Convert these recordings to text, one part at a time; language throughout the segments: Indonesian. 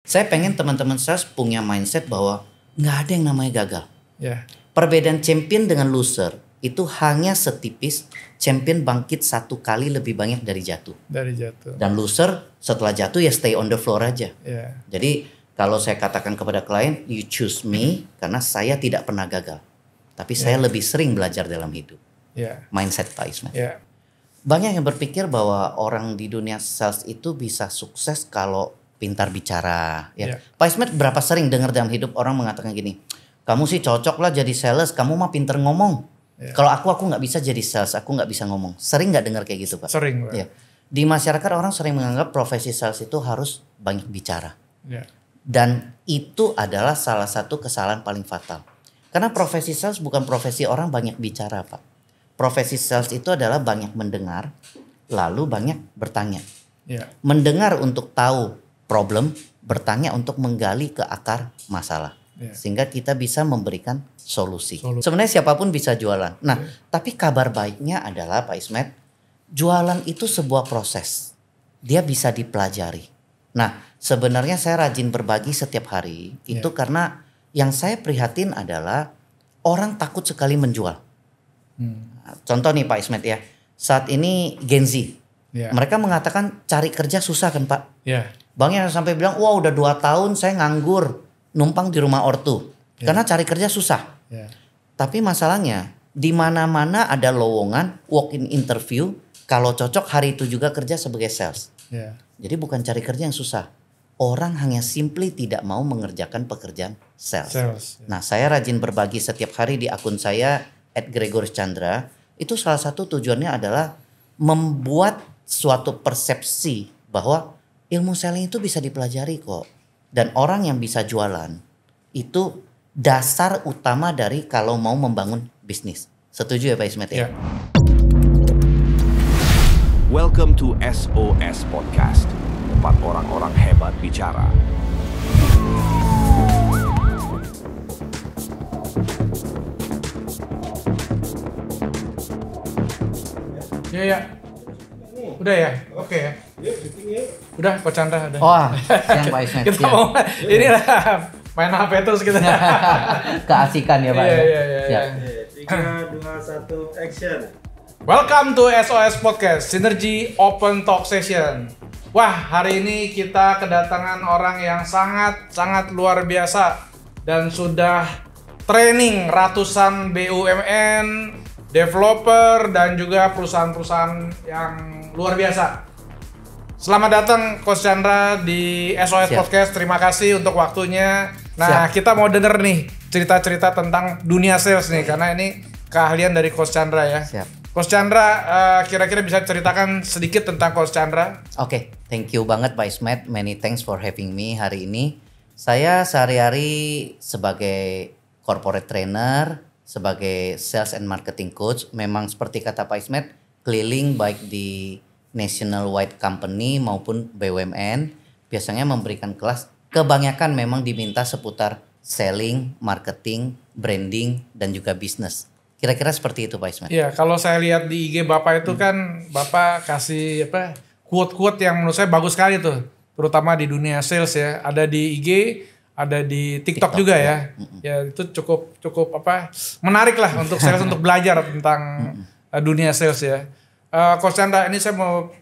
Saya pengen teman-teman sales punya mindset bahwa nggak ada yang namanya gagal. Ya. Perbedaan champion dengan loser itu hanya setipis champion bangkit satu kali lebih banyak dari jatuh. Dari jatuh. Dan loser setelah jatuh ya stay on the floor aja. Ya. Jadi kalau saya katakan kepada klien, you choose me karena saya tidak pernah gagal. Tapi saya lebih sering belajar dalam hidup. Ya. Mindset Pak Ismet. Ya. Banyak yang berpikir bahwa orang di dunia sales itu bisa sukses kalau pintar bicara. Ya. Pak Ismet berapa sering dengar dalam hidup orang mengatakan gini, kamu sih cocok lah jadi sales, kamu mah pintar ngomong. Ya. Kalau aku nggak bisa jadi sales, aku nggak bisa ngomong. Sering nggak dengar kayak gitu Pak? Sering Pak. Ya. Di masyarakat orang sering menganggap profesi sales itu harus banyak bicara. Ya. Dan itu adalah salah satu kesalahan paling fatal. Karena profesi sales bukan profesi orang banyak bicara Pak. Profesi sales itu adalah banyak mendengar, lalu banyak bertanya. Ya. Mendengar untuk tahu problem, bertanya untuk menggali ke akar masalah. Ya. Sehingga kita bisa memberikan solusi. Sebenarnya siapapun bisa jualan. Nah, tapi kabar baiknya adalah Pak Ismet, jualan itu sebuah proses. Dia bisa dipelajari. Nah, sebenarnya saya rajin berbagi setiap hari. Itu karena yang saya prihatin adalah orang takut sekali menjual. Contoh nih Pak Ismet ya. Saat ini Gen Z. Mereka mengatakan cari kerja susah kan Pak? Banyak yang sampai bilang, wah udah 2 tahun saya nganggur. Numpang di rumah ortu. Karena cari kerja susah. Tapi masalahnya di mana-mana ada lowongan walk-in interview. Kalau cocok hari itu juga kerja sebagai sales. Jadi bukan cari kerja yang susah. Orang hanya simply tidak mau mengerjakan pekerjaan sales. Nah, saya rajin berbagi setiap hari di akun saya @gregorischandra. Itu salah satu tujuannya adalah membuat suatu persepsi bahwa ilmu selling itu bisa dipelajari kok. Dan orang yang bisa jualan itu dasar utama dari kalau mau membangun bisnis. Setuju ya Pak Ismet ya? Welcome to SOS Podcast. Tempat orang-orang hebat bicara. Ya. Udah ya? Oke ya. Udah Pak Chandra udah. Wah, siang Pak Ismet. Kita mau ini lah main HP terus kita. Keasikan ya Pak. Iya. 3, 2, 1, action. Welcome to SOS Podcast, Synergy Open Talk Session. Wah, hari ini kita kedatangan orang yang sangat luar biasa dan sudah training ratusan BUMN, developer dan juga perusahaan-perusahaan yang luar biasa. Selamat datang Coach Chandra di SOS Podcast. Terima kasih untuk waktunya. Nah, kita mau denger nih cerita-cerita tentang dunia sales nih karena ini keahlian dari Coach Chandra ya. Coach Chandra, kira-kira bisa ceritakan sedikit tentang Coach Chandra? Oke, thank you banget Pak Ismet. Many thanks for having me hari ini. Saya sehari-hari sebagai corporate trainer, sebagai sales and marketing coach, memang seperti kata Pak Ismet, keliling baik di national wide company maupun BUMN, biasanya memberikan kelas. Kebanyakan memang diminta seputar selling, marketing, branding, dan juga bisnis. Kira-kira seperti itu Pak Ismet. Iya, kalau saya lihat di IG Bapak itu kan Bapak kasih quote-quote yang menurut saya bagus sekali tuh. Terutama di dunia sales ya. Ada di IG, ada di TikTok juga ya. Ya itu cukup menarik lah untuk sales untuk belajar tentang dunia sales ya. Coach Chandra, ini saya mau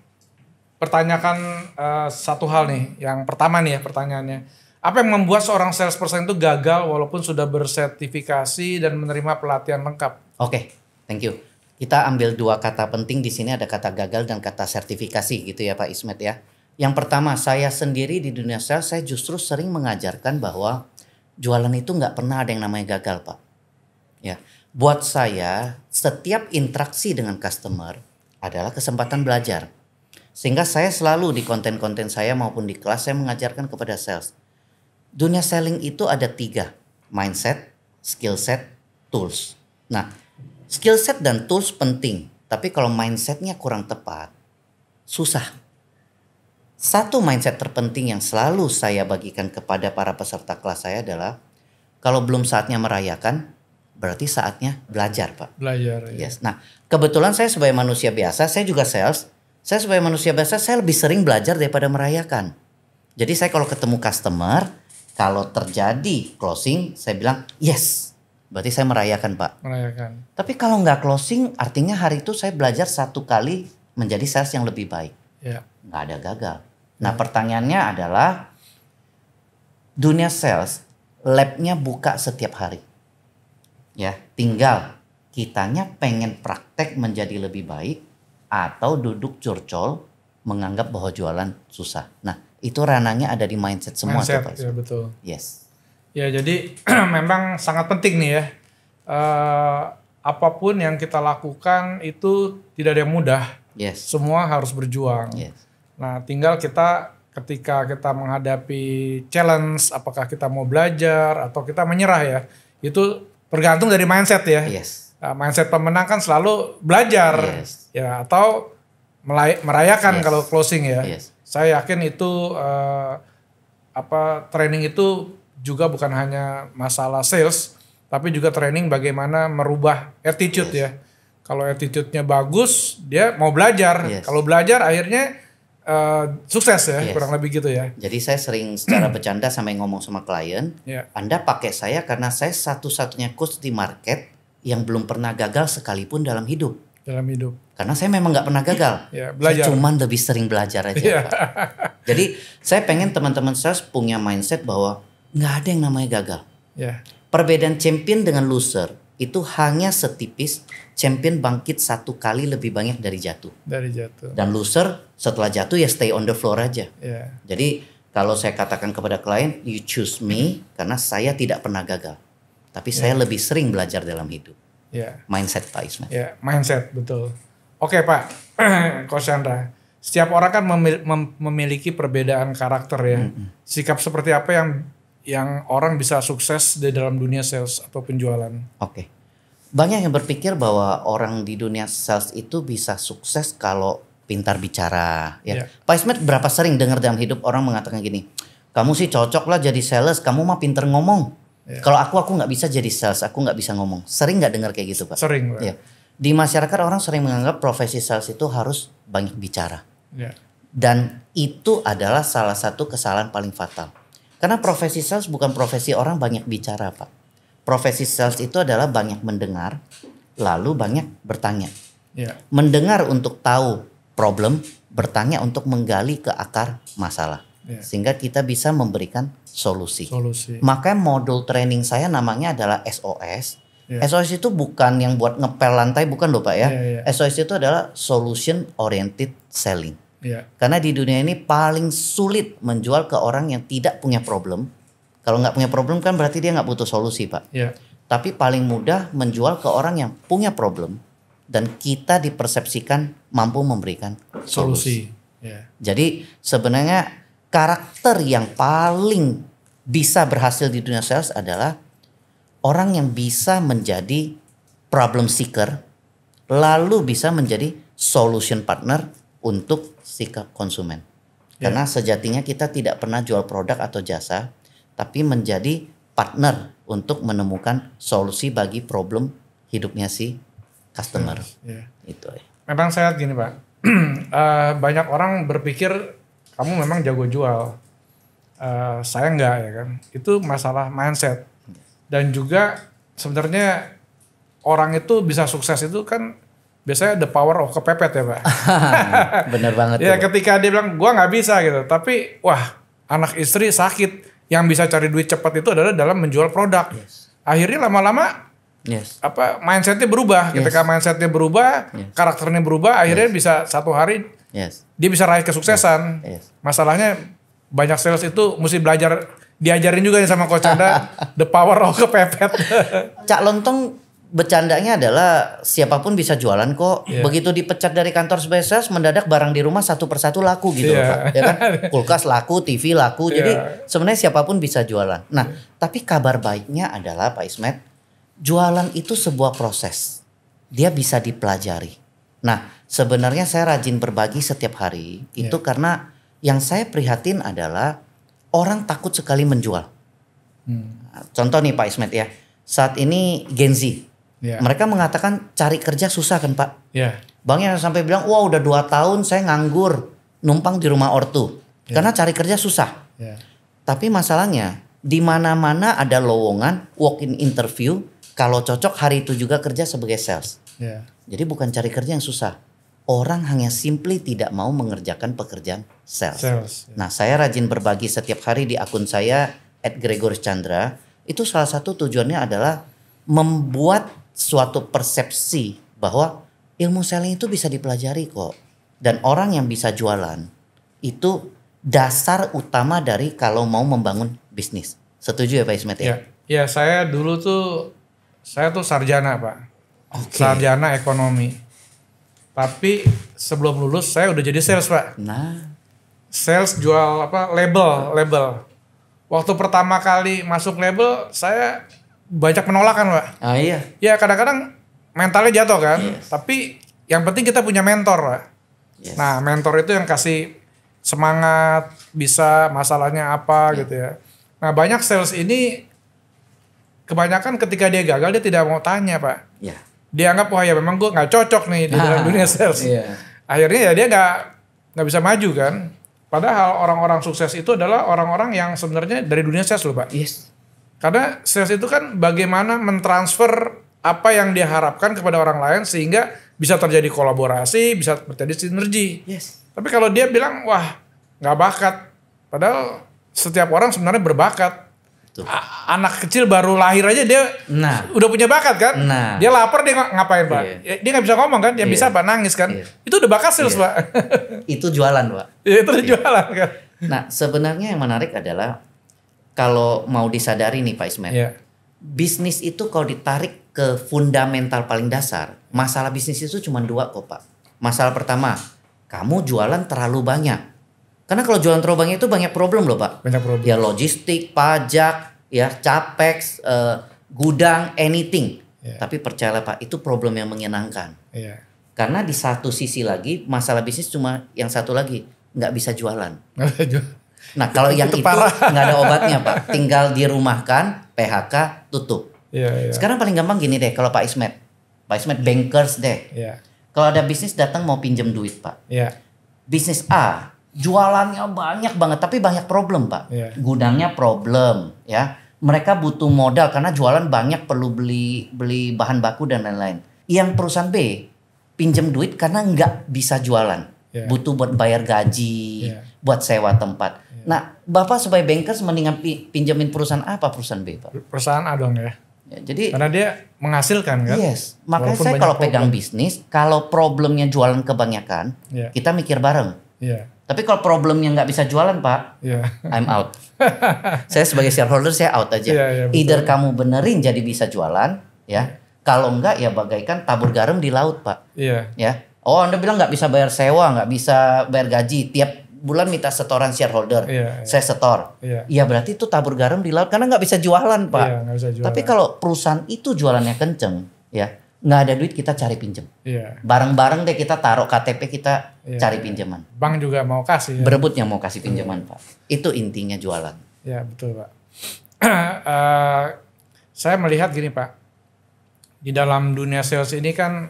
pertanyakan satu hal nih. Yang pertama nih ya pertanyaannya. Apa yang membuat seorang salesperson itu gagal walaupun sudah bersertifikasi dan menerima pelatihan lengkap? Oke, thank you. Kita ambil 2 kata penting di sini, ada kata gagal dan kata sertifikasi gitu ya Pak Ismet ya. Yang pertama, saya sendiri di dunia sales, saya justru sering mengajarkan bahwa jualan itu nggak pernah ada yang namanya gagal Pak. Ya, buat saya setiap interaksi dengan customer adalah kesempatan belajar. Sehingga saya selalu di konten-konten saya maupun di kelas saya mengajarkan kepada sales. Dunia selling itu ada 3, mindset, skill set, tools. Nah, skill set dan tools penting, tapi kalau mindsetnya kurang tepat, susah. Satu mindset terpenting yang selalu saya bagikan kepada para peserta kelas saya adalah, kalau belum saatnya merayakan, berarti saatnya belajar Pak. Belajar. Ya. Yes. Nah, kebetulan saya sebagai manusia biasa, saya juga sales. Saya sebagai manusia biasa, saya lebih sering belajar daripada merayakan. Jadi saya kalau ketemu customer, kalau terjadi closing, saya bilang yes. Berarti saya merayakan, Pak. Merayakan. Tapi kalau nggak closing, artinya hari itu saya belajar 1 kali menjadi sales yang lebih baik. Ya. Nggak ada gagal. Nah pertanyaannya adalah, dunia sales, labnya buka setiap hari. Ya, tinggal kitanya pengen praktek menjadi lebih baik atau duduk curcol menganggap bahwa jualan susah. Nah, itu ranahnya ada di mindset semua. Mindset, Pak. ya betul. Yes. Ya jadi memang sangat penting nih ya. Apapun yang kita lakukan itu tidak ada yang mudah. Yes. Semua harus berjuang. Yes. Nah, tinggal kita ketika kita menghadapi challenge, apakah kita mau belajar atau kita menyerah ya, itu tergantung dari mindset ya. Yes. Mindset pemenang kan selalu belajar, Yes. ya atau merayakan Yes. kalau closing ya. Yes. Saya yakin itu training itu juga bukan hanya masalah sales, tapi juga training bagaimana merubah attitude ya. Kalau attitude-nya bagus, dia mau belajar. Yes. Kalau belajar akhirnya sukses ya, Yes. kurang lebih gitu ya. Jadi saya sering secara bercanda sampai ngomong sama klien, Ya. Anda pakai saya karena saya satu-satunya coach di market yang belum pernah gagal sekalipun dalam hidup. Dalam hidup. Karena saya memang nggak pernah gagal. Ya, belajar. Saya cuman lebih sering belajar aja. Ya. Pak. Jadi saya pengen teman-teman sales punya mindset bahwa nggak ada yang namanya gagal. Ya. Perbedaan champion dengan loser itu hanya setipis champion bangkit 1 kali lebih banyak dari jatuh. Dari jatuh. Dan loser setelah jatuh ya stay on the floor aja. Ya. Jadi kalau saya katakan kepada klien, you choose me karena saya tidak pernah gagal. Tapi saya lebih sering belajar dalam hidup. Ya. Mindset Pak Ismet. Ya, mindset betul. Oke Pak, Coach Chandra. Setiap orang kan memiliki perbedaan karakter ya. Sikap seperti apa yang orang bisa sukses di dalam dunia sales atau penjualan? Oke. Banyak yang berpikir bahwa orang di dunia sales itu bisa sukses kalau pintar bicara. Ya. Pak Ismet berapa sering dengar dalam hidup orang mengatakan gini, kamu sih cocok lah jadi sales, kamu mah pinter ngomong. Kalau aku nggak bisa jadi sales, aku nggak bisa ngomong. Sering nggak dengar kayak gitu Pak? Sering Pak. Ya. Di masyarakat orang sering menganggap profesi sales itu harus banyak bicara. Ya. Dan itu adalah salah satu kesalahan paling fatal. Karena profesi sales bukan profesi orang banyak bicara Pak. Profesi sales itu adalah banyak mendengar, lalu banyak bertanya. Ya. Mendengar untuk tahu problem, bertanya untuk menggali ke akar masalah. Ya. Sehingga kita bisa memberikan solusi. Solusi. Makanya modul training saya namanya adalah SOS. Ya. SOS itu bukan yang buat ngepel lantai, bukan loh Pak ya. Ya. SOS itu adalah solution oriented selling. Ya. Karena di dunia ini paling sulit menjual ke orang yang tidak punya problem. Kalau nggak punya problem kan berarti dia nggak butuh solusi Pak. Ya. Tapi paling mudah menjual ke orang yang punya problem. Dan kita dipersepsikan mampu memberikan solusi. Ya. Jadi sebenarnya karakter yang paling bisa berhasil di dunia sales adalah orang yang bisa menjadi problem seeker. Lalu bisa menjadi solution partner untuk si konsumen. Karena sejatinya kita tidak pernah jual produk atau jasa, tapi menjadi partner untuk menemukan solusi bagi problem hidupnya si customer. Ya. Itu ya. Memang saya lihat gini Pak, banyak orang berpikir kamu memang jago jual, saya enggak ya kan. Itu masalah mindset. Dan juga sebenarnya orang itu bisa sukses itu kan biasanya the power of kepepet ya Pak. Bener banget. Ya tuh. ketika dia bilang gua nggak bisa gitu, tapi wah anak istri sakit, yang bisa cari duit cepat itu adalah dalam menjual produk. Akhirnya lama-lama Yes. mindsetnya berubah. Ketika mindsetnya berubah, karakternya berubah, akhirnya bisa satu hari Yes. dia bisa raih kesuksesan. Yes. Masalahnya banyak sales itu mesti belajar, diajarin juga nih sama Coach Chandra the power of kepepet. Cak Lontong bercandanya adalah siapapun bisa jualan kok. Yeah. Begitu dipecat dari kantor sebagai sales, mendadak barang di rumah satu persatu laku gitu loh, Pak. Ya kan? Kulkas laku, TV laku. Jadi sebenarnya siapapun bisa jualan. Nah, tapi kabar baiknya adalah Pak Ismet, jualan itu sebuah proses. Dia bisa dipelajari. Nah, sebenarnya saya rajin berbagi setiap hari itu karena yang saya prihatin adalah orang takut sekali menjual. Contoh nih Pak Ismet ya, saat ini Gen Z. Mereka mengatakan cari kerja susah kan Pak. Banyak yang sampai bilang, wah udah 2 tahun saya nganggur numpang di rumah ortu. Karena cari kerja susah. Ya. Tapi masalahnya di mana-mana ada lowongan walk-in interview, kalau cocok hari itu juga kerja sebagai sales. Ya. Jadi bukan cari kerja yang susah. Orang hanya simply tidak mau mengerjakan pekerjaan sales. Nah, saya rajin berbagi setiap hari di akun saya @gregorischandra. Itu salah satu tujuannya adalah membuat suatu persepsi bahwa ilmu selling itu bisa dipelajari kok. Dan orang yang bisa jualan itu dasar utama dari kalau mau membangun bisnis. Setuju ya Pak Ismet ya? Ya, saya dulu tuh sarjana Pak. Oke. Sarjana ekonomi. Tapi sebelum lulus saya udah jadi sales Pak. Nah, Sales jual label. Waktu pertama kali masuk label saya banyak penolakan Pak. iya. Ya kadang-kadang mentalnya jatuh kan. Yes. Tapi yang penting kita punya mentor Pak. Yes. Nah mentor itu yang kasih semangat, bisa masalahnya apa gitu ya. Nah banyak sales ini kebanyakan ketika dia gagal dia tidak mau tanya Pak. Ya. Dia anggap wah ya memang gue nggak cocok nih di dalam dunia sales. Iya. Akhirnya ya dia nggak bisa maju kan. Padahal orang-orang sukses itu adalah orang-orang yang sebenarnya dari dunia sales loh Pak. Yes. Karena sales itu kan bagaimana mentransfer apa yang dia harapkan kepada orang lain sehingga bisa terjadi kolaborasi, bisa terjadi sinergi. Yes. Tapi kalau dia bilang wah nggak bakat, padahal setiap orang sebenarnya berbakat. Betul. Anak kecil baru lahir aja dia udah punya bakat kan. Nah. Dia lapar dia ngapain Pak? Iya. Dia nggak bisa ngomong kan, yang bisa Pak nangis kan. Iya. Itu udah bakat sales Pak. Itu jualan Pak. Ya, itu udah jualan kan. Nah sebenarnya yang menarik adalah kalau mau disadari nih Pak Ismet. Iya. Bisnis itu kalau ditarik ke fundamental paling dasar, masalah bisnis itu cuma dua kok Pak. Masalah pertama, kamu jualan terlalu banyak. Karena kalau jualan terlalu banyak itu banyak problem loh Pak. Banyak problem. Ya logistik, pajak, ya capex, gudang, anything. Iya. Tapi percayalah Pak, itu problem yang menyenangkan. Iya. Karena di satu sisi lagi masalah bisnis cuma yang satu lagi, nggak bisa jualan. Nggak bisa jual. Nah kalau yang Itu itu parah. nggak ada obatnya Pak, tinggal dirumahkan, PHK, tutup. Iya, iya. Sekarang paling gampang gini deh, kalau Pak Ismet bankers deh. Iya. Kalau ada bisnis datang mau pinjam duit Pak, Iya. bisnis A jualannya banyak banget tapi banyak problem Pak. Iya. Gudangnya problem, ya. Mereka butuh modal karena jualan banyak, perlu beli bahan baku dan lain-lain. Yang perusahaan B pinjam duit karena nggak bisa jualan, Iya. butuh buat bayar gaji, Iya. buat sewa tempat. Nah, Bapak sebagai bankers mendingan pinjamin perusahaan A apa perusahaan B Pak? Perusahaan A dong ya. Ya, jadi Karena dia menghasilkan kan. yes, makanya Walaupun saya banyak kalau pegang problem. bisnis, kalau problemnya jualan kebanyakan, Iya. kita mikir bareng. Iya. Tapi kalau problemnya nggak bisa jualan Pak, Iya. I'm out. Saya sebagai shareholder saya out aja. Iya, iya, betul. Either kamu benerin jadi bisa jualan, ya. Kalau enggak ya bagaikan tabur garam di laut Pak, Iya. ya. Oh Anda bilang nggak bisa bayar sewa, nggak bisa bayar gaji, tiap bulan minta setoran shareholder, Iya, iya. saya setor. Iya. Ya berarti itu tabur garam di laut karena nggak bisa jualan Pak. Iya, nggak bisa jualan. Tapi kalau perusahaan itu jualannya kenceng, ya nggak ada duit kita cari pinjem. Iya. Bareng-bareng deh kita taruh KTP kita Iya, cari iya. pinjaman. Bank juga mau kasih ya. Berebut yang mau kasih pinjaman Pak. Itu intinya jualan. Ya betul Pak. Saya melihat gini Pak, di dalam dunia sales ini kan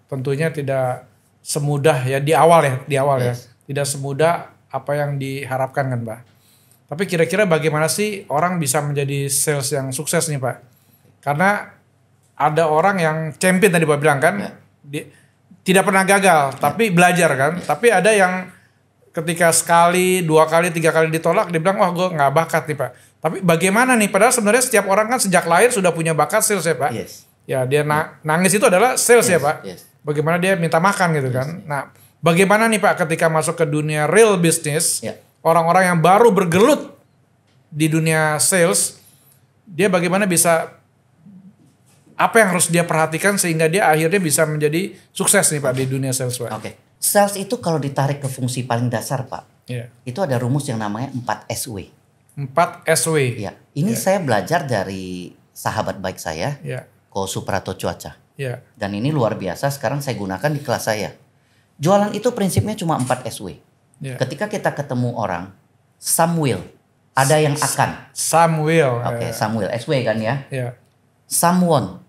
tentunya tidak semudah ya di awal Yes. ya, tidak semudah apa yang diharapkan kan Pak. Tapi kira-kira bagaimana sih orang bisa menjadi sales yang sukses nih Pak? Karena ada orang yang champion tadi Pak bilang kan, Ya. tidak pernah gagal, tapi belajar kan. Tapi ada yang ketika sekali, 2 kali, 3 kali ditolak, dia bilang wah gue nggak bakat nih Pak. Tapi bagaimana nih? Padahal sebenarnya setiap orang kan sejak lahir sudah punya bakat sales ya Pak. Yes. Ya dia nangis itu adalah sales ya Pak. Yes. Bagaimana dia minta makan gitu kan. Nah bagaimana nih Pak ketika masuk ke dunia real business, Ya. orang-orang yang baru bergelut di dunia sales, dia bagaimana bisa, apa yang harus dia perhatikan sehingga dia akhirnya bisa menjadi sukses nih Pak di dunia sales Pak. Oke. Sales itu kalau ditarik ke fungsi paling dasar Pak, Iya. itu ada rumus yang namanya 4 SW. 4 SW. Ya. Ini saya belajar dari sahabat baik saya, Iya. Ko Suprato Cuaca. Iya. Dan ini luar biasa sekarang saya gunakan di kelas saya. Jualan itu prinsipnya cuma 4 SW. Iya. Ketika kita ketemu orang, some will, ada yang akan. Samuel. Oke, some will, SW kan ya. Iya. Someone,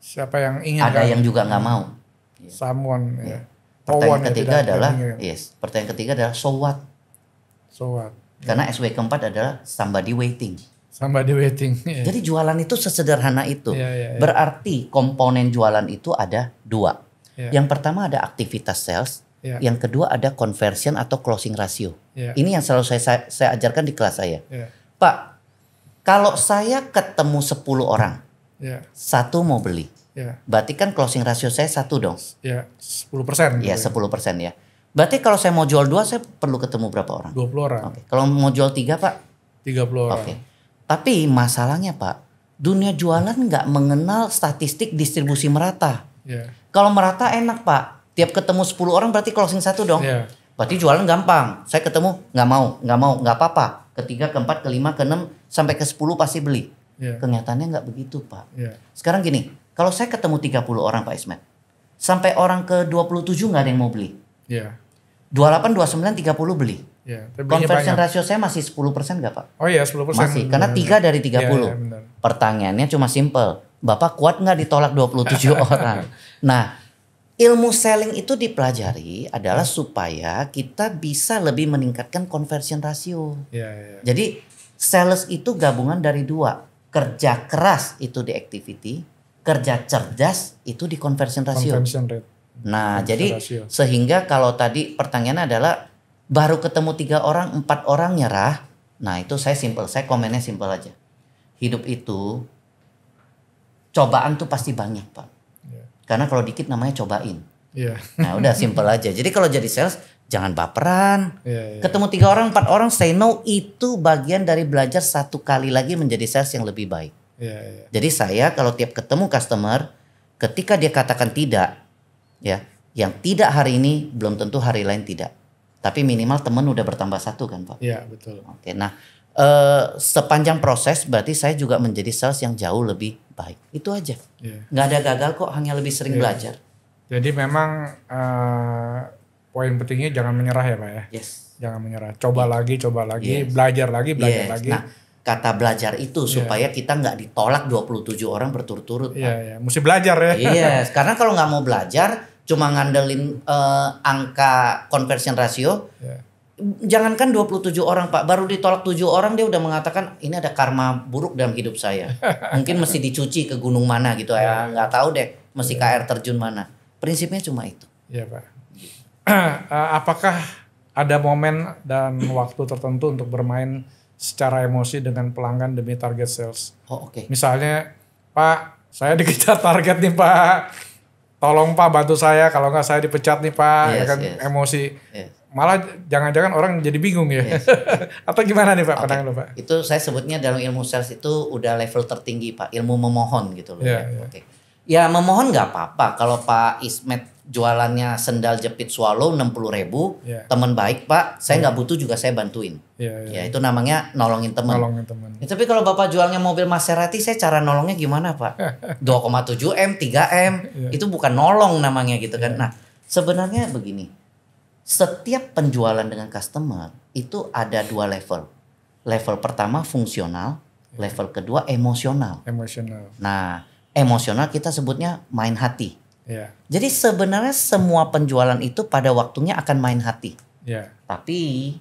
Siapa yang ingin ada kan? yang juga nggak mau. Someone. Ya. Pertanyaan Someone ya, ketiga tidak adalah, ingin. yes. Pertanyaan ketiga adalah so what? So what? Karena SW keempat adalah somebody waiting. Somebody waiting. Yeah. Jadi jualan itu sesederhana itu. Yeah. Berarti komponen jualan itu ada 2. Yeah. Yang pertama ada aktivitas sales. Yeah. Yang kedua ada conversion atau closing ratio. Yeah. Ini yang selalu saya ajarkan di kelas saya. Yeah. Pak, kalau saya ketemu 10 orang, satu mau beli. Berarti kan closing ratio saya 1 dong. Ya, 10%. Ya, 10% ya. Berarti kalau saya mau jual 2, saya perlu ketemu berapa orang? 20 orang. Oke. Kalau mau jual 3, Pak? 30 orang. Oke. Tapi masalahnya, Pak, dunia jualan nggak mengenal statistik distribusi merata. Yeah. Kalau merata enak, Pak. Tiap ketemu 10 orang berarti closing 1 dong. Yeah. Berarti jualan gampang. Saya ketemu nggak apa-apa. Ketiga, keempat, kelima, keenam, sampai ke 10 pasti beli. Yeah. Kenyataannya nggak begitu, Pak. Yeah. Sekarang gini, kalau saya ketemu 30 orang, Pak Ismet, sampai orang ke 27 nggak ada yang mau beli. Yeah. 28, 29, 30 beli. Yeah. Conversion ratio saya masih 10% nggak, Pak? Oh iya, 10%. Masih, karena 3 dari 30. Yeah, pertanyaannya cuma simple. Bapak kuat nggak ditolak 27 orang? Nah, ilmu selling itu dipelajari adalah supaya kita bisa lebih meningkatkan conversion ratio. Yeah. Jadi sales itu gabungan dari 2. Kerja keras itu di activity, kerja cerdas itu di conversion ratio. Conversion rate. Nah, jadi ratio. sehingga kalau tadi pertanyaannya adalah baru ketemu 3 orang, 4 orang nyerah. Nah, itu saya komennya simple aja. Hidup itu cobaan tuh pasti banyak, Pak. Yeah. Karena kalau dikit namanya cobain. Yeah. Nah, udah simple aja. Jadi kalau jadi sales jangan baperan. Yeah. Ketemu 3 orang, 4 orang say no, itu bagian dari belajar 1 kali lagi menjadi sales yang lebih baik. Yeah. Jadi saya kalau tiap ketemu customer, ketika dia katakan tidak, ya, yang tidak hari ini belum tentu hari lain tidak. Tapi minimal teman udah bertambah 1 kan, Pak? Iya, betul. Oke, nah sepanjang proses berarti saya juga menjadi sales yang jauh lebih baik. Itu aja. Yeah. Nggak ada gagal kok, hanya lebih sering belajar. Jadi memang poin pentingnya jangan menyerah ya, Pak ya. Yes. Jangan menyerah. Coba lagi, Yes. belajar lagi. Nah, kata belajar itu supaya kita nggak ditolak 27 orang berturut-turut. Iya. Mesti belajar ya. Yes, karena kalau nggak mau belajar, cuma ngandelin angka conversion ratio, jangankan 27 orang, Pak, baru ditolak 7 orang dia udah mengatakan ini ada karma buruk dalam hidup saya. Mungkin mesti dicuci ke gunung mana gitu ya, nggak tahu deh, mesti ke air terjun mana. Prinsipnya cuma itu. Iya, Pak. Apakah ada momen dan waktu tertentu untuk bermain secara emosi dengan pelanggan demi target sales? Oh, oke. Misalnya, Pak, saya dikejar target nih, Pak. Tolong Pak bantu saya, kalau nggak saya dipecat nih Pak. Yes, ya kan yes. Emosi. Yes. Malah jangan-jangan orang jadi bingung ya. Yes. Atau gimana nih Pak pandangan lo, Pak? Itu saya sebutnya dalam ilmu sales itu udah level tertinggi, Pak. Ilmu memohon gitu loh. Yeah. Oke. Ya memohon nggak apa-apa. Kalau Pak Ismet jualannya sendal jepit swallow 60.000, teman baik Pak, saya nggak butuh juga saya bantuin. Ya itu namanya nolongin teman. Ya, tapi kalau Bapak jualnya mobil Maserati, saya cara nolongnya gimana Pak? 2,7 M, 3 M, itu bukan nolong namanya gitu kan. Nah sebenarnya begini, setiap penjualan dengan customer itu ada 2 level. Level pertama fungsional, level kedua emosional. Nah emosional kita sebutnya main hati. Yeah. Jadi sebenarnya semua penjualan itu pada waktunya akan main hati. Yeah. Tapi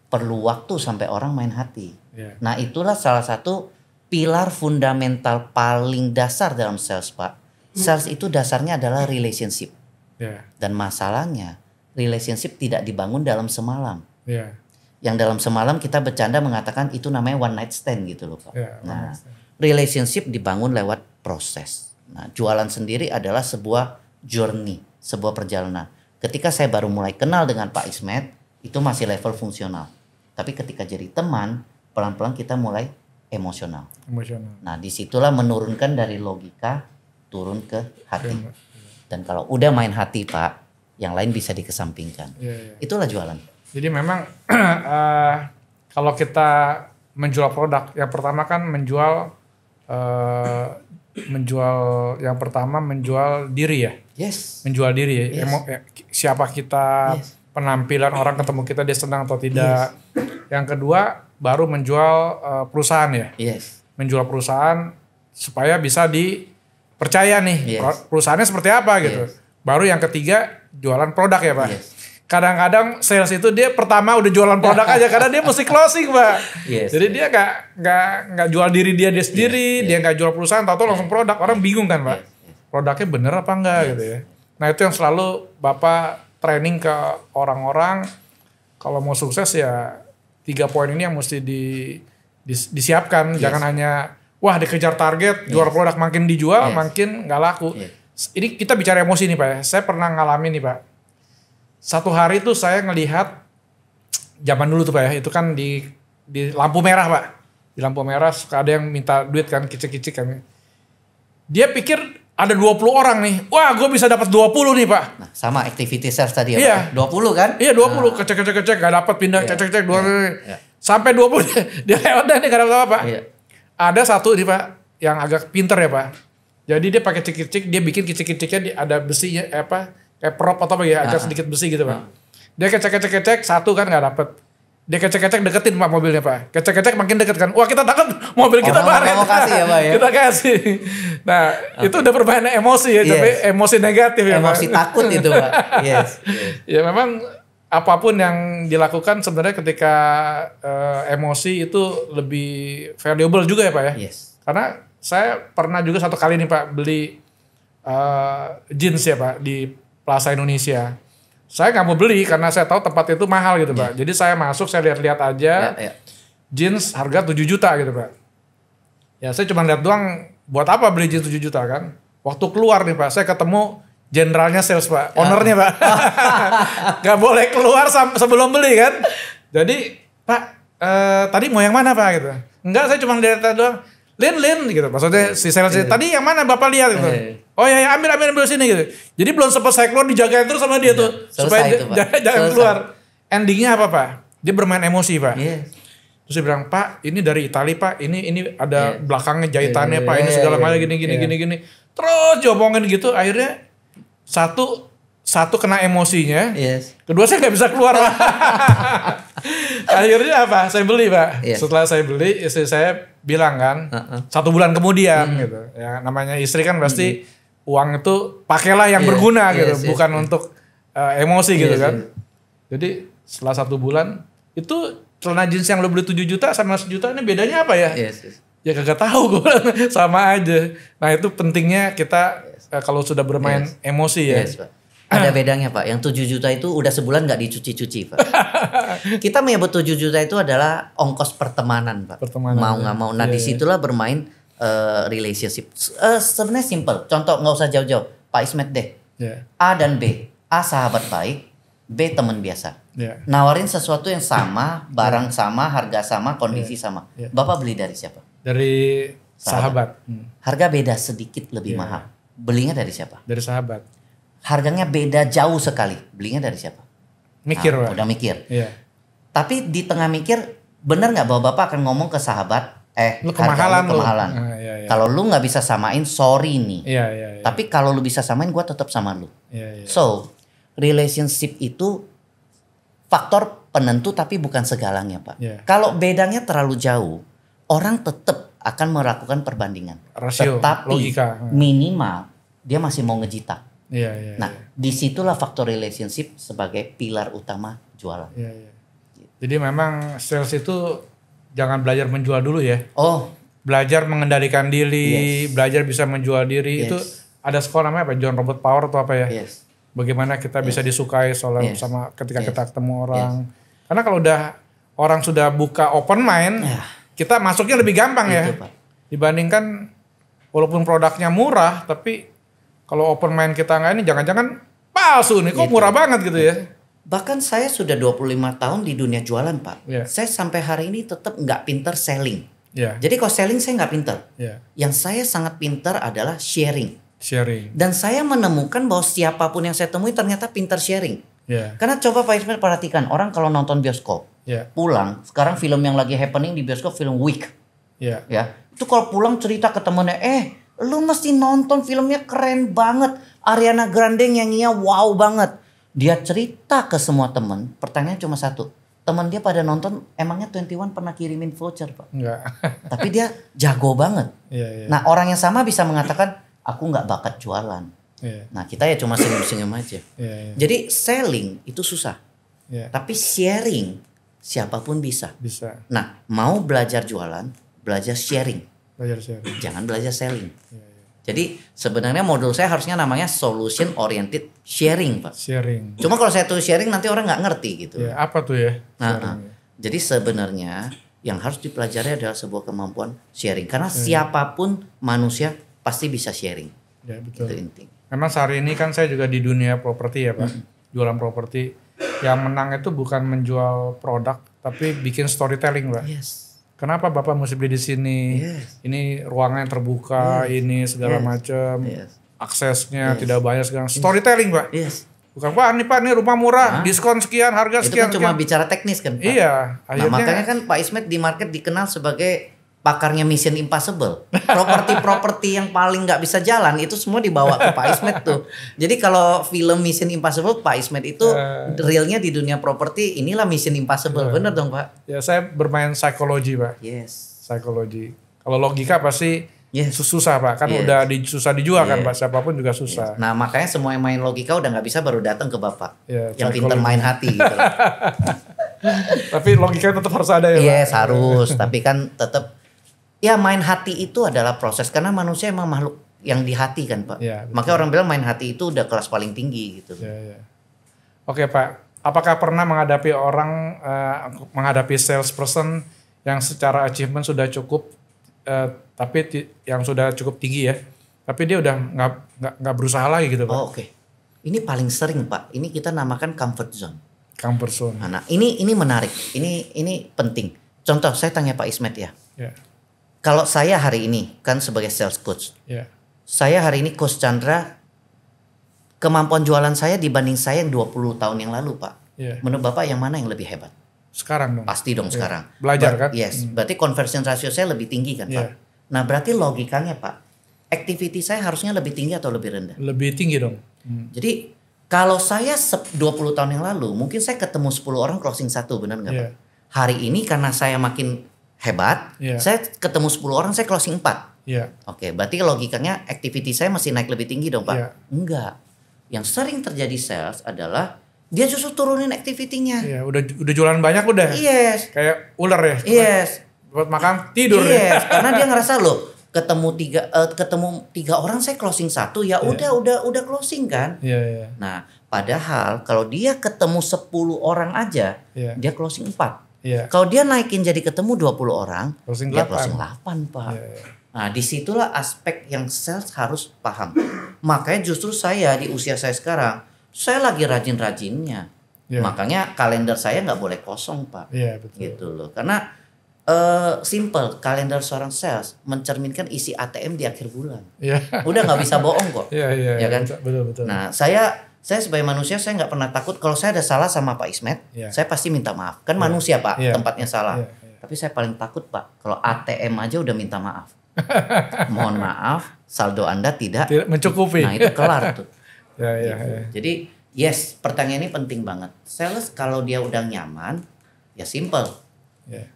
perlu waktu sampai orang main hati. Yeah. Nah itulah salah satu pilar fundamental paling dasar dalam sales, Pak. Sales itu dasarnya adalah relationship. Yeah. Dan masalahnya relationship tidak dibangun dalam semalam. Yeah. Yang dalam semalam kita bercanda mengatakan itu namanya one night stand gitu loh, Pak. Yeah, nah relationship dibangun lewat proses. Nah, jualan sendiri adalah sebuah journey, sebuah perjalanan. Ketika saya baru mulai kenal dengan Pak Ismet, itu masih level fungsional. Tapi ketika jadi teman, pelan-pelan kita mulai emosional. Nah, disitulah menurunkan dari logika, turun ke hati. Dan kalau udah main hati, Pak, yang lain bisa dikesampingkan. Itulah jualan. Jadi memang kalau kita menjual produk, yang pertama kan menjual diri ya. Yes. Menjual diri ya. Yes. Siapa kita, yes. Penampilan orang ketemu kita dia senang atau tidak. Yes. Yang kedua baru menjual perusahaan ya. Yes. Menjual perusahaan supaya bisa dipercaya nih. Yes. Perusahaannya seperti apa gitu. Yes. Baru yang ketiga jualan produk ya Pak. Yes. kadang-kadang sales itu dia pertama udah jualan produk aja karena dia mesti closing, Pak. Jadi dia nggak jual diri dia sendiri, dia nggak jual perusahaan, tahu langsung produk. Orang bingung kan, Pak. Produknya bener apa enggak gitu ya. Nah itu yang selalu Bapak training ke orang-orang kalau mau sukses ya 3 poin ini yang mesti disiapkan. Jangan hanya wah dikejar target, jual produk makin dijual makin nggak laku. Ini kita bicara emosi nih Pak ya. Saya pernah ngalamin nih Pak. Satu hari tuh saya ngelihat zaman dulu tuh Pak ya, itu kan di lampu merah Pak. Di lampu merah suka ada yang minta duit kan, kicik-kicik kan. Dia pikir ada 20 orang nih. Wah, gue bisa dapat 20 nih Pak. Nah, sama activity sales tadi ya Pak. 20 kan? Iya 20, kecek, gak dapat pindah, cek 20. Sampai 20 dia lewat nih gak dapat apa-apa. Ada satu nih Pak, yang agak pinter ya Pak. Jadi dia pakai cik-cik, dia bikin kicik-kiciknya ada besinya kayak prop atau apa ya, agak sedikit besi gitu Pak. Dia kecek, satu kan gak dapet. Dia kecek deketin Pak mobilnya Pak. Kecek makin deket kan. Wah kita takut mobil kita baret. Mau kasih ya Pak ya. Kita kasih. Nah itu udah permainan emosi ya. Tapi emosi negatif ya Pak. Emosi takut itu Pak. Yes. Ya memang apapun yang dilakukan sebenarnya ketika emosi itu lebih valuable juga ya Pak ya. Yes. Karena saya pernah juga satu kali nih Pak beli jeans ya Pak di Plaza Indonesia. Saya nggak mau beli karena saya tahu tempat itu mahal gitu Pak. Jadi saya masuk, saya lihat-lihat aja. Jeans harga 7 juta gitu Pak. Ya saya cuma lihat doang, buat apa beli jeans 7 juta kan. Waktu keluar nih Pak, saya ketemu generalnya sales Pak. Ownernya Pak. Nggak boleh keluar sebelum beli kan. Jadi Pak, tadi mau yang mana Pak gitu. Enggak, saya cuma lihat doang. Lin gitu. Maksudnya si sales tadi yang mana Bapak lihat gitu. Oh ya ambil sini gitu. Jadi belum sempat saya keluar dijagain terus sama dia tuh supaya jangan keluar. Endingnya apa Pak? Dia bermain emosi Pak. Terus dia bilang, "Pak, ini dari Italia Pak. Ini ada belakangnya jahitannya Pak. Ini segala macam gini. Terus diomongin gitu akhirnya satu kena emosinya. Kedua saya nggak bisa keluar Pak. Akhirnya apa? Saya beli Pak. Setelah saya beli, istri saya bilang kan, 1 bulan kemudian gitu. Ya namanya istri kan pasti uang itu pakailah yang berguna gitu, bukan untuk emosi gitu kan. Jadi setelah 1 bulan itu celana jeans yang lo beli 7 juta sama 1 juta ini bedanya apa ya? Ya kagak tahu gue sama aja. Nah itu pentingnya kita kalau sudah bermain emosi ya. Ada bedanya Pak, yang 7 juta itu udah sebulan nggak dicuci-cuci Pak. Kita menyebut 7 juta itu adalah ongkos pertemanan Pak. Mau nggak mau. Nah disitulah bermain relationship. Sebenarnya simple. Contoh nggak usah jauh-jauh. Pak Ismet deh. A dan B. A sahabat baik, B teman biasa. Nawarin sesuatu yang sama, barang sama, harga sama, kondisi sama. Bapak beli dari siapa? Dari sahabat. Harga beda sedikit lebih mahal. Belinya dari siapa? Dari sahabat. Harganya beda jauh sekali. Belinya dari siapa? Mikir Pak. Udah mikir. Tapi di tengah mikir, benar nggak bahwa Bapak akan ngomong ke sahabat, lu kemahalan. Kalau lu nggak bisa samain, sorry nih. Tapi kalau lu bisa samain, gue tetap sama lu. So, relationship itu faktor penentu tapi bukan segalanya Pak. Kalau bedanya terlalu jauh, orang tetap akan melakukan perbandingan. Rasio, tetapi logika. Minimal dia masih mau ngejitak. Nah, disitulah faktor relationship sebagai pilar utama jualan. Jadi memang sales itu jangan belajar menjual dulu ya. Belajar mengendalikan diri, belajar bisa menjual diri. Itu ada sekolah namanya apa? John Robert Power atau apa ya? Bagaimana kita bisa disukai sama ketika kita ketemu orang. Karena kalau udah orang sudah buka open mind, kita masuknya lebih gampang ya. Pak. Dibandingkan walaupun produknya murah, tapi kalau open mind kita nggak ini jangan-jangan palsu nih, kok murah banget gitu ya. Bahkan saya sudah 25 tahun di dunia jualan Pak. Saya sampai hari ini tetap nggak pinter selling. Jadi kalau selling saya nggak pinter. Yang saya sangat pinter adalah sharing. Dan saya menemukan bahwa siapapun yang saya temui ternyata pinter sharing. Karena coba Pak Ismail perhatikan, orang kalau nonton bioskop, pulang, sekarang film yang lagi happening di bioskop film Week. Itu kalau pulang cerita ke temennya, lu mesti nonton filmnya keren banget. Ariana Grande nyanyinya wow banget. Dia cerita ke semua temen. Pertanyaan cuma satu. Teman dia pada nonton, emangnya 21 pernah kirimin voucher Pak? Enggak. Tapi dia jago banget. Nah orang yang sama bisa mengatakan, aku nggak bakat jualan. Iya. Nah kita ya cuma senyum-senyum aja. Iya. Jadi selling itu susah. Iya. Tapi sharing siapapun bisa. Bisa. Nah mau belajar jualan, belajar sharing. Belajar sharing. Jangan belajar selling. Iya. Jadi sebenarnya modul saya harusnya namanya solution oriented sharing Pak. Sharing. Cuma kalau saya tuh sharing nanti orang nggak ngerti gitu. Ya, apa tuh ya? Nah, jadi sebenarnya yang harus dipelajari adalah sebuah kemampuan sharing. Karena siapapun manusia pasti bisa sharing. Ya, betul. Itu inti. Memang sehari ini kan saya juga di dunia properti ya Pak. Jualan properti. Yang menang itu bukan menjual produk, tapi bikin storytelling Pak. Yes. Kenapa Bapak mesti beli di sini? Yes. Ini ruangan terbuka, ini segala macam. Yes. Aksesnya tidak banyak segala. Storytelling Pak. Yes. Bukan Pak ini rumah murah, diskon sekian, harga Itu sekian. kan cuma sekian. bicara teknis kan Pak? Iya. Nah makanya kan Pak Ismet di market dikenal sebagai pakarnya Mission Impossible. Properti-properti yang paling nggak bisa jalan itu semua dibawa ke Pak Ismet tuh. Jadi kalau film Mission Impossible, Pak Ismet itu realnya di dunia properti inilah Mission Impossible. Bener dong Pak? Ya saya bermain psikologi Pak. Yes. Psikologi. Kalau logika pasti Yes. susah Pak. Kan Yes. udah susah dijual kan Pak. Siapapun juga susah. Nah makanya semua yang main logika udah nggak bisa baru datang ke Bapak. Ya, yang pintar main hati gitu. loh. Tapi logika tetap harus ada ya Pak. Yes harus. Tapi kan tetap ya main hati itu adalah proses. Karena manusia emang makhluk yang di hati kan Pak. Ya, betul. Makanya orang bilang main hati itu udah kelas paling tinggi gitu. Ya. Oke Pak. Apakah pernah menghadapi menghadapi salesperson yang secara achievement sudah cukup tapi yang sudah cukup tinggi ya, tapi dia udah nggak berusaha lagi gitu Pak. Oh oke. Ini paling sering Pak. Ini kita namakan comfort zone. Comfort zone. Nah ini menarik. Ini penting. Contoh saya tanya Pak Ismet ya. Ya. Kalau saya hari ini kan sebagai sales coach. Ya. Saya hari ini Coach Chandra. Kemampuan jualan saya dibanding saya yang 20 tahun yang lalu Pak. Ya. Menurut Bapak yang mana yang lebih hebat? Sekarang dong. Pasti dong sekarang. Belajar kan? Yes. Berarti conversion ratio saya lebih tinggi kan Pak? Nah berarti logikanya Pak. Activity saya harusnya lebih tinggi atau lebih rendah? Lebih tinggi dong. Jadi kalau saya 20 tahun yang lalu mungkin saya ketemu 10 orang closing 1 benar nggak Pak? Hari ini karena saya makin hebat, saya ketemu 10 orang saya closing 4. Iya. Oke, berarti logikanya activity saya masih naik lebih tinggi dong Pak? Iya. Enggak. Yang sering terjadi sales adalah dia justru turunin activity-nya. Iya, udah jualan banyak udah. Yes. Kayak ular ya. Yes. Buat makan tidur Yes, ya. karena dia ngerasa loh ketemu tiga orang saya closing 1 ya udah closing kan. Iya. Nah, padahal kalau dia ketemu 10 orang aja, dia closing 4. Iya. Kalau dia naikin jadi ketemu 20 orang, Closing dia 8. closing 8, Pak. Iya. Nah, disitulah aspek yang sales harus paham. Makanya justru saya di usia saya sekarang, saya lagi rajin-rajinnya. Iya. Makanya kalender saya nggak boleh kosong, Pak. Iya, betul. Gitu loh. Karena simple, kalender seorang sales mencerminkan isi ATM di akhir bulan. Iya. Udah nggak bisa bohong kok. Iya. Ya kan? Betul. Nah, saya sebagai manusia saya nggak pernah takut kalau saya ada salah sama Pak Ismet, saya pasti minta maaf. Kan manusia Pak, tempatnya salah. Tapi saya paling takut Pak, kalau ATM aja udah minta maaf. Mohon maaf, saldo Anda tidak mencukupi. Nah, itu kelar tuh. Ya. Jadi, yes, pertanyaan ini penting banget. Sales kalau dia udah nyaman, ya simple.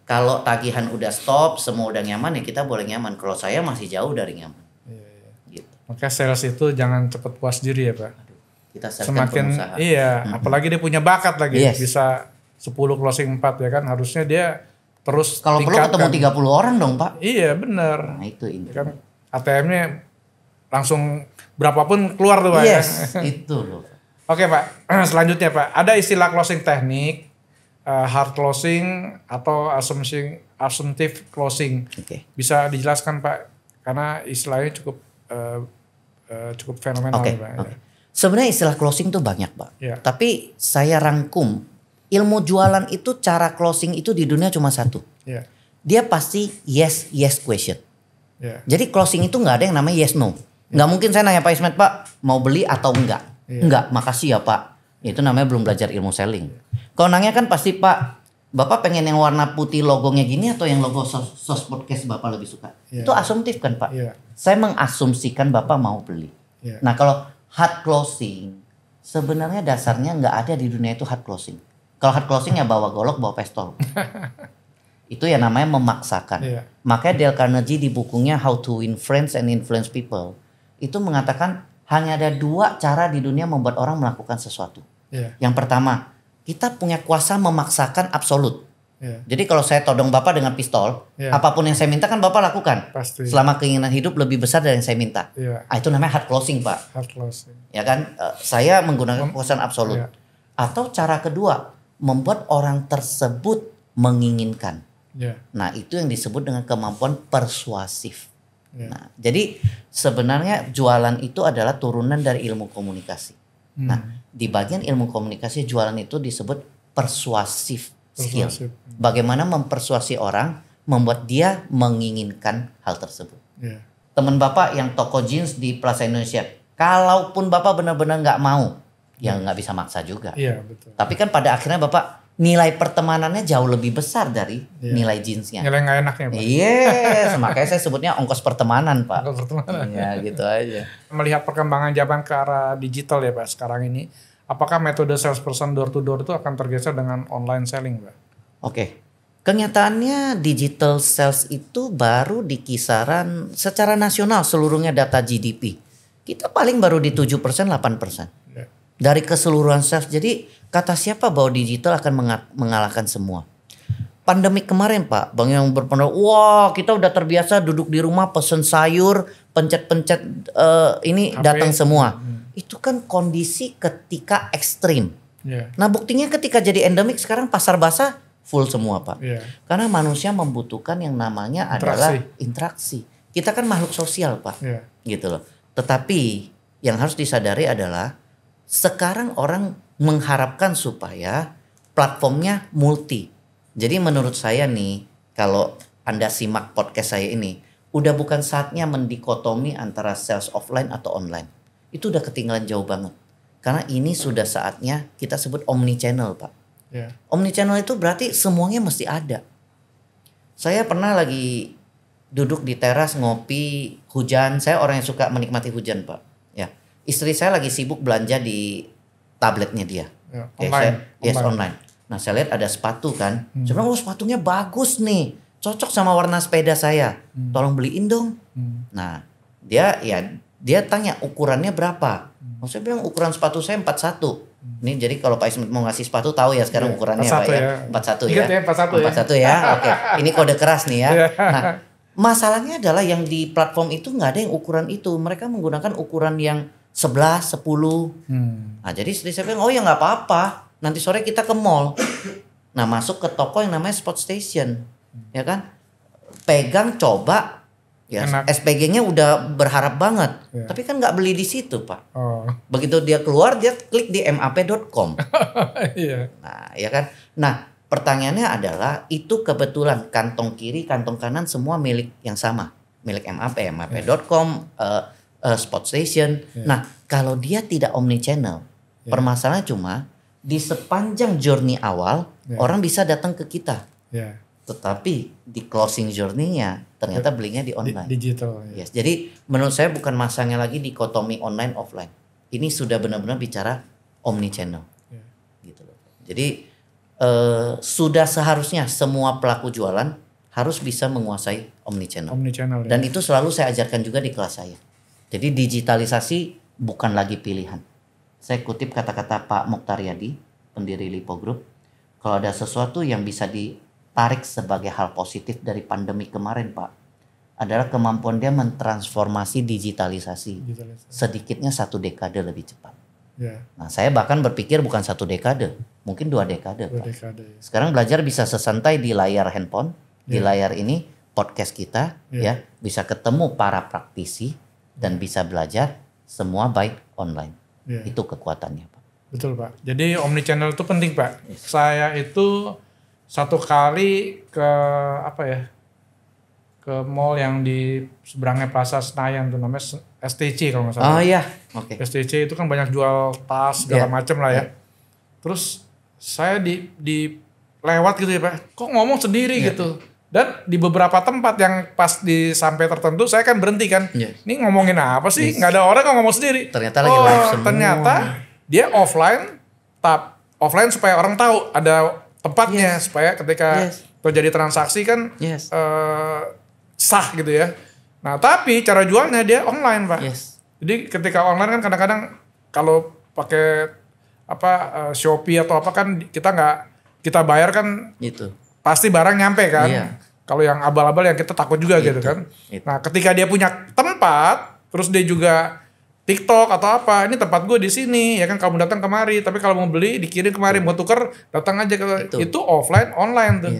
Kalau tagihan udah stop, semua udah nyaman ya kita boleh nyaman. Kalau saya masih jauh dari nyaman. Gitu. Maka sales itu jangan cepat puas diri ya Pak. Kita semakin pengusaha. Apalagi dia punya bakat lagi, bisa 10 closing 4 ya kan, harusnya dia terus kalau perlu ketemu 30 orang dong Pak. Iya benar. Nah itu ini kan ATM-nya langsung berapapun keluar tuh Pak. Yes, itu loh. Oke Pak, selanjutnya Pak, ada istilah closing teknik, hard closing atau assumptive closing. Bisa dijelaskan Pak, karena istilahnya cukup fenomenal Pak. Ya. Sebenarnya istilah closing tuh banyak Pak. Tapi saya rangkum ilmu jualan itu cara closing itu di dunia cuma satu. Dia pasti yes question. Jadi closing itu nggak ada yang namanya yes no. Nggak mungkin saya nanya Pak Ismet Pak mau beli atau enggak. Enggak, makasih ya Pak. Itu namanya belum belajar ilmu selling. Kalau nanya kan pasti Pak, Bapak pengen yang warna putih logonya gini atau yang logo sos podcast Bapak lebih suka. Itu asumtif kan Pak. Saya mengasumsikan Bapak mau beli. Nah kalau hard closing sebenarnya dasarnya nggak ada di dunia itu hard closing. Kalau hard closing ya bawa golok, bawa pistol. Itu ya namanya memaksakan. Makanya Dale Carnegie di bukunya How to Win Friends and Influence People itu mengatakan hanya ada 2 cara di dunia membuat orang melakukan sesuatu. Yang pertama, kita punya kuasa memaksakan absolut. Jadi kalau saya todong Bapak dengan pistol, apapun yang saya minta kan Bapak lakukan. Pasti. Selama keinginan hidup lebih besar dari yang saya minta. Itu namanya hard closing, Pak. Hard closing. Ya kan, saya menggunakan kekuasaan absolut. Atau cara kedua, membuat orang tersebut menginginkan. Nah, itu yang disebut dengan kemampuan persuasif. Nah, jadi sebenarnya jualan itu adalah turunan dari ilmu komunikasi. Nah, di bagian ilmu komunikasi jualan itu disebut persuasif skill. Bagaimana mempersuasi orang, membuat dia menginginkan hal tersebut. Teman Bapak yang toko jeans di Plaza Indonesia, kalaupun Bapak benar-benar nggak mau, ya nggak bisa maksa juga. Betul. Tapi kan pada akhirnya Bapak nilai pertemanannya jauh lebih besar dari nilai jeansnya. Nilai nggak enaknya, Pak. Yes, makanya saya sebutnya ongkos pertemanan, Pak. Ongkos pertemanan. Ya, gitu aja. Melihat perkembangan zaman ke arah digital ya, Pak, sekarang ini, apakah metode salesperson door to door itu akan tergeser dengan online selling, Pak? Oke. Kenyataannya digital sales itu baru di kisaran secara nasional seluruhnya data GDP. Kita paling baru di 7%, 8%. Dari keseluruhan sales. Jadi kata siapa bahwa digital akan mengalahkan semua? Pandemi kemarin, Pak, Bang yang berpendapat, wah kita udah terbiasa duduk di rumah pesen sayur, pencet-pencet ini HP datang semua. Itu kan kondisi ketika ekstrim. Nah buktinya ketika jadi endemik sekarang pasar basah full semua, Pak. Karena manusia membutuhkan yang namanya adalah interaksi. Kita kan makhluk sosial, Pak. Gitu loh. Tetapi yang harus disadari adalah sekarang orang mengharapkan supaya platformnya multi. Jadi menurut saya nih, kalau Anda simak podcast saya ini, udah bukan saatnya mendikotomi antara sales offline atau online. Itu udah ketinggalan jauh banget. Karena ini sudah saatnya kita sebut omnichannel, Pak. Omnichannel itu berarti semuanya mesti ada. Saya pernah lagi duduk di teras ngopi, hujan. Saya orang yang suka menikmati hujan, Pak. Ya, istri saya lagi sibuk belanja di tabletnya dia. Online. Nah, saya lihat ada sepatu kan. Saya bilang, oh sepatunya bagus nih, cocok sama warna sepeda saya. Tolong beliin dong. Nah, dia tanya ukurannya berapa. Saya bilang ukuran sepatu saya 41. Ini jadi kalau Pak Ismet mau ngasih sepatu tahu ya sekarang ukurannya Pak ya. 41 ya. 41 ya. Oke. Ini kode keras nih ya. Nah, masalahnya adalah yang di platform itu nggak ada yang ukuran itu. Mereka menggunakan ukuran yang 11, 10. Nah, jadi saya bilang, oh ya nggak apa-apa. Nanti sore kita ke mall. Nah, masuk ke toko yang namanya Spot Station. Ya kan? Pegang, coba. Ya, SPG-nya udah berharap banget. Tapi kan nggak beli di situ, Pak. Begitu dia keluar, dia klik di map.com. Nah, ya kan? Nah, pertanyaannya adalah itu kebetulan kantong kiri, kantong kanan semua milik yang sama. Milik map.com, Spot Station. Nah, kalau dia tidak omnichannel, permasalahannya cuma di sepanjang journey awal orang bisa datang ke kita. Tetapi di closing journey-nya ternyata belinya di online. Digital. Yes. Jadi menurut saya bukan masanya lagi dikotomi online offline. Ini sudah benar-benar bicara omnichannel. Gitu loh. Jadi sudah seharusnya semua pelaku jualan harus bisa menguasai omnichannel. Dan itu selalu saya ajarkan juga di kelas saya. Jadi digitalisasi bukan lagi pilihan. Saya kutip kata-kata Pak Mokhtar Yadi, pendiri Lipo Group. Kalau ada sesuatu yang bisa ditarik sebagai hal positif dari pandemi kemarin, Pak, adalah kemampuan dia mentransformasi digitalisasi. Sedikitnya 1 dekade lebih cepat. Nah, saya bahkan berpikir bukan 1 dekade, mungkin 2 dekade. Pak. Sekarang belajar bisa sesantai di layar handphone, di layar ini podcast kita, ya bisa ketemu para praktisi dan bisa belajar semua baik online. Itu kekuatannya, Pak. Betul, Pak. Jadi omnichannel itu penting, Pak. Saya itu 1 kali ke ke mall yang di seberangnya Plaza Senayan tuh namanya STC kalau nggak salah. Oh iya, oke. STC itu kan banyak jual tas segala macam lah ya. Terus saya di lewat gitu ya, Pak. Kok ngomong sendiri gitu. Dan di beberapa tempat yang pas di sampai tertentu saya kan berhenti kan. Ini ngomongin apa sih? Nggak ada orang kok ngomong sendiri. Ternyata lagi live semua. Ternyata dia offline supaya orang tahu ada tempatnya supaya ketika terjadi transaksi kan sah gitu ya. Nah tapi cara jualnya dia online, Pak. Jadi ketika online kan kadang-kadang kalau pakai Shopee atau apa kan kita bayar kan Itu. pasti barang nyampe kan. Iya. Kalau yang abal-abal yang kita takut juga gitu kan. Nah ketika dia punya tempat, terus dia juga TikTok atau apa, ini tempat gue di sini, ya kan kamu datang kemari. Tapi kalau mau beli dikirim kemari, mau tuker datang aja ke itu offline, online tuh,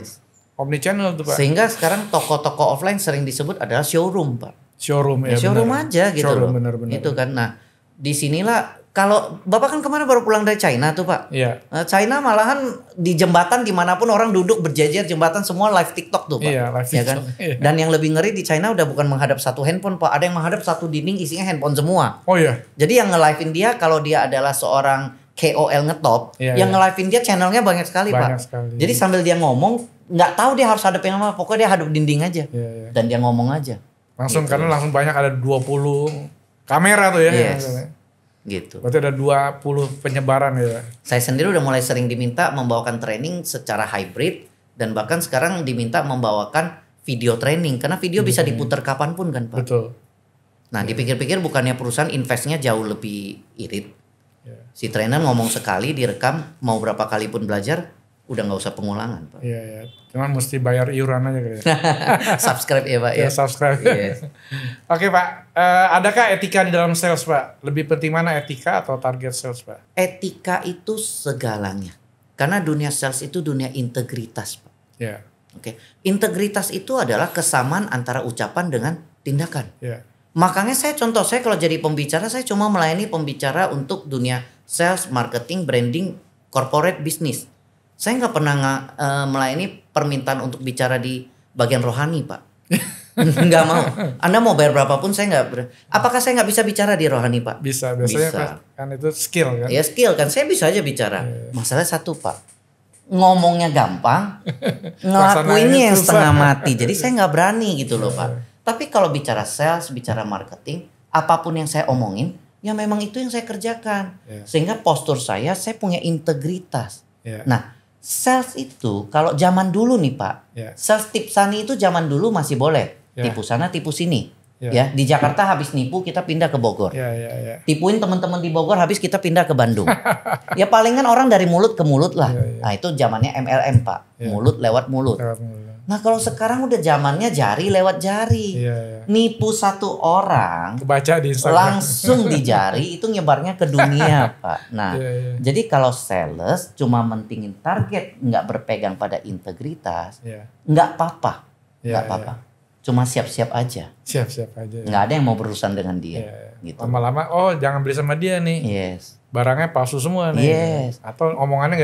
omnichannel tuh Pak. Sehingga sekarang toko-toko offline sering disebut adalah showroom Pak. Showroom ya. Showroom bener. aja gitu Showroom, loh. bener. Itu kan. Nah disinilah kalau Bapak kan kemarin baru pulang dari China tuh Pak. Iya. China malahan di jembatan dimanapun orang duduk berjejer jembatan semua live TikTok tuh Pak. Iya, live Ya kan? TikTok, iya. Dan yang lebih ngeri di China udah bukan menghadap satu handphone Pak. Ada yang menghadap satu dinding isinya handphone semua. Oh iya. Jadi yang nge-live-in dia kalau dia adalah seorang KOL ngetop, Iya, yang iya. nge-live-in dia channelnya banyak sekali Banyak Pak. sekali. Jadi sambil dia ngomong, nggak tahu dia harus hadap yang mana, pokoknya dia hadap dinding aja. Iya. Dan dia ngomong aja. Langsung Gitu. karena langsung banyak ada 20 kamera tuh ya. Yes. Gitu. Berarti ada 20 penyebaran ya. Saya sendiri udah mulai sering diminta membawakan training secara hybrid dan bahkan sekarang diminta membawakan video training karena video bisa diputar kapanpun kan Pak. Betul. Nah dipikir-pikir bukannya perusahaan investnya jauh lebih irit. Iya. Si trainer ngomong sekali direkam mau berapa kali pun belajar udah nggak usah pengulangan Pak. Iya. Cuman mesti bayar iuran aja kali ya. Subscribe ya Pak ya. Ya, subscribe. Yes. Oke Pak, adakah etika di dalam sales Pak? Lebih penting mana etika atau target sales Pak? Etika itu segalanya. Karena dunia sales itu dunia integritas Pak. Ya. Oke. Integritas itu adalah kesamaan antara ucapan dengan tindakan. Ya. Makanya saya kalau jadi pembicara saya cuma melayani pembicara untuk dunia sales, marketing, branding, corporate business. Saya nggak pernah melayani permintaan untuk bicara di bagian rohani Pak. Nggak mau. Anda mau bayar berapapun saya nggak. Apakah saya nggak bisa bicara di rohani Pak? Bisa, biasanya Bisa. kan itu skill kan. Ya skill kan saya bisa aja bicara. Masalah satu Pak. Ngomongnya gampang, ngelakuinnya yang susah. setengah mati. Jadi saya nggak berani gitu loh Pak. Tapi kalau bicara sales, bicara marketing, apapun yang saya omongin, ya memang itu yang saya kerjakan. Ya. Sehingga postur saya punya integritas. Ya. Nah, sales itu kalau zaman dulu nih Pak, Ya. sales tip sani itu zaman dulu masih boleh. Ya. Tipu sana, tipu sini. Ya. Ya, di Jakarta habis nipu kita pindah ke Bogor. Ya. Tipuin teman-teman di Bogor habis kita pindah ke Bandung. Ya palingan orang dari mulut ke mulut lah. Nah itu zamannya MLM Pak. Ya. Mulut lewat mulut. Lewat mulut. Nah kalau sekarang udah zamannya jari lewat jari. Iya. Nipu satu orang Kebaca di Instagram. langsung di jari itu nyebarnya ke dunia Pak. Nah Iya. jadi kalau sales cuma mentingin target nggak berpegang pada integritas Iya. nggak apa-apa. Iya, Nggak apa-apa. Cuma siap-siap aja. Siap-siap aja. Ya. Nggak ada yang mau berurusan dengan dia. Iya. Gitu. Lama-lama, oh jangan beli sama dia nih. Yes. Barangnya palsu semua nih. Yes. Atau omongannya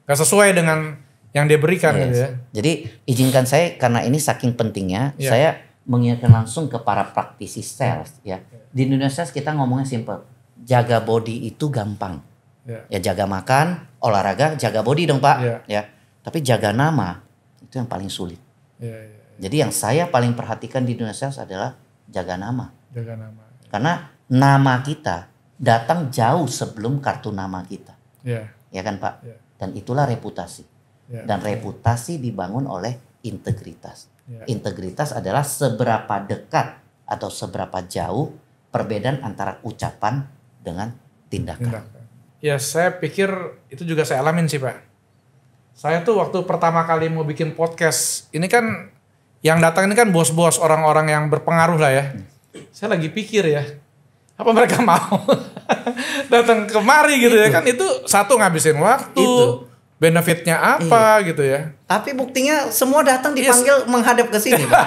nggak sesuai dengan yang dia berikan Yes. gitu ya. Jadi izinkan saya karena ini saking pentingnya, Iya. saya mengingatkan langsung ke para praktisi sales ya. Di dunia sales kita ngomongnya simple. Jaga body itu gampang. Iya. Ya jaga makan, olahraga, jaga body dong Pak. Iya. Ya. Tapi jaga nama itu yang paling sulit. Iya. Jadi yang saya paling perhatikan di dunia sales adalah jaga nama. Jaga nama. Karena nama kita datang jauh sebelum kartu nama kita. Iya. Ya kan Pak? Iya. Dan itulah reputasi. Iya. Dan reputasi dibangun oleh integritas. Iya. Integritas adalah seberapa dekat atau seberapa jauh perbedaan antara ucapan dengan tindakan. Ya saya pikir itu juga saya alamin sih Pak. Saya tuh waktu pertama kali mau bikin podcast, ini kan yang datang ini kan bos-bos, orang-orang yang berpengaruh lah ya. Saya lagi pikir ya, apa mereka mau datang kemari gitu ya, kan itu satu ngabisin waktu, Itu. benefitnya apa gitu ya. Tapi buktinya semua datang dipanggil menghadap ke sini, Pak.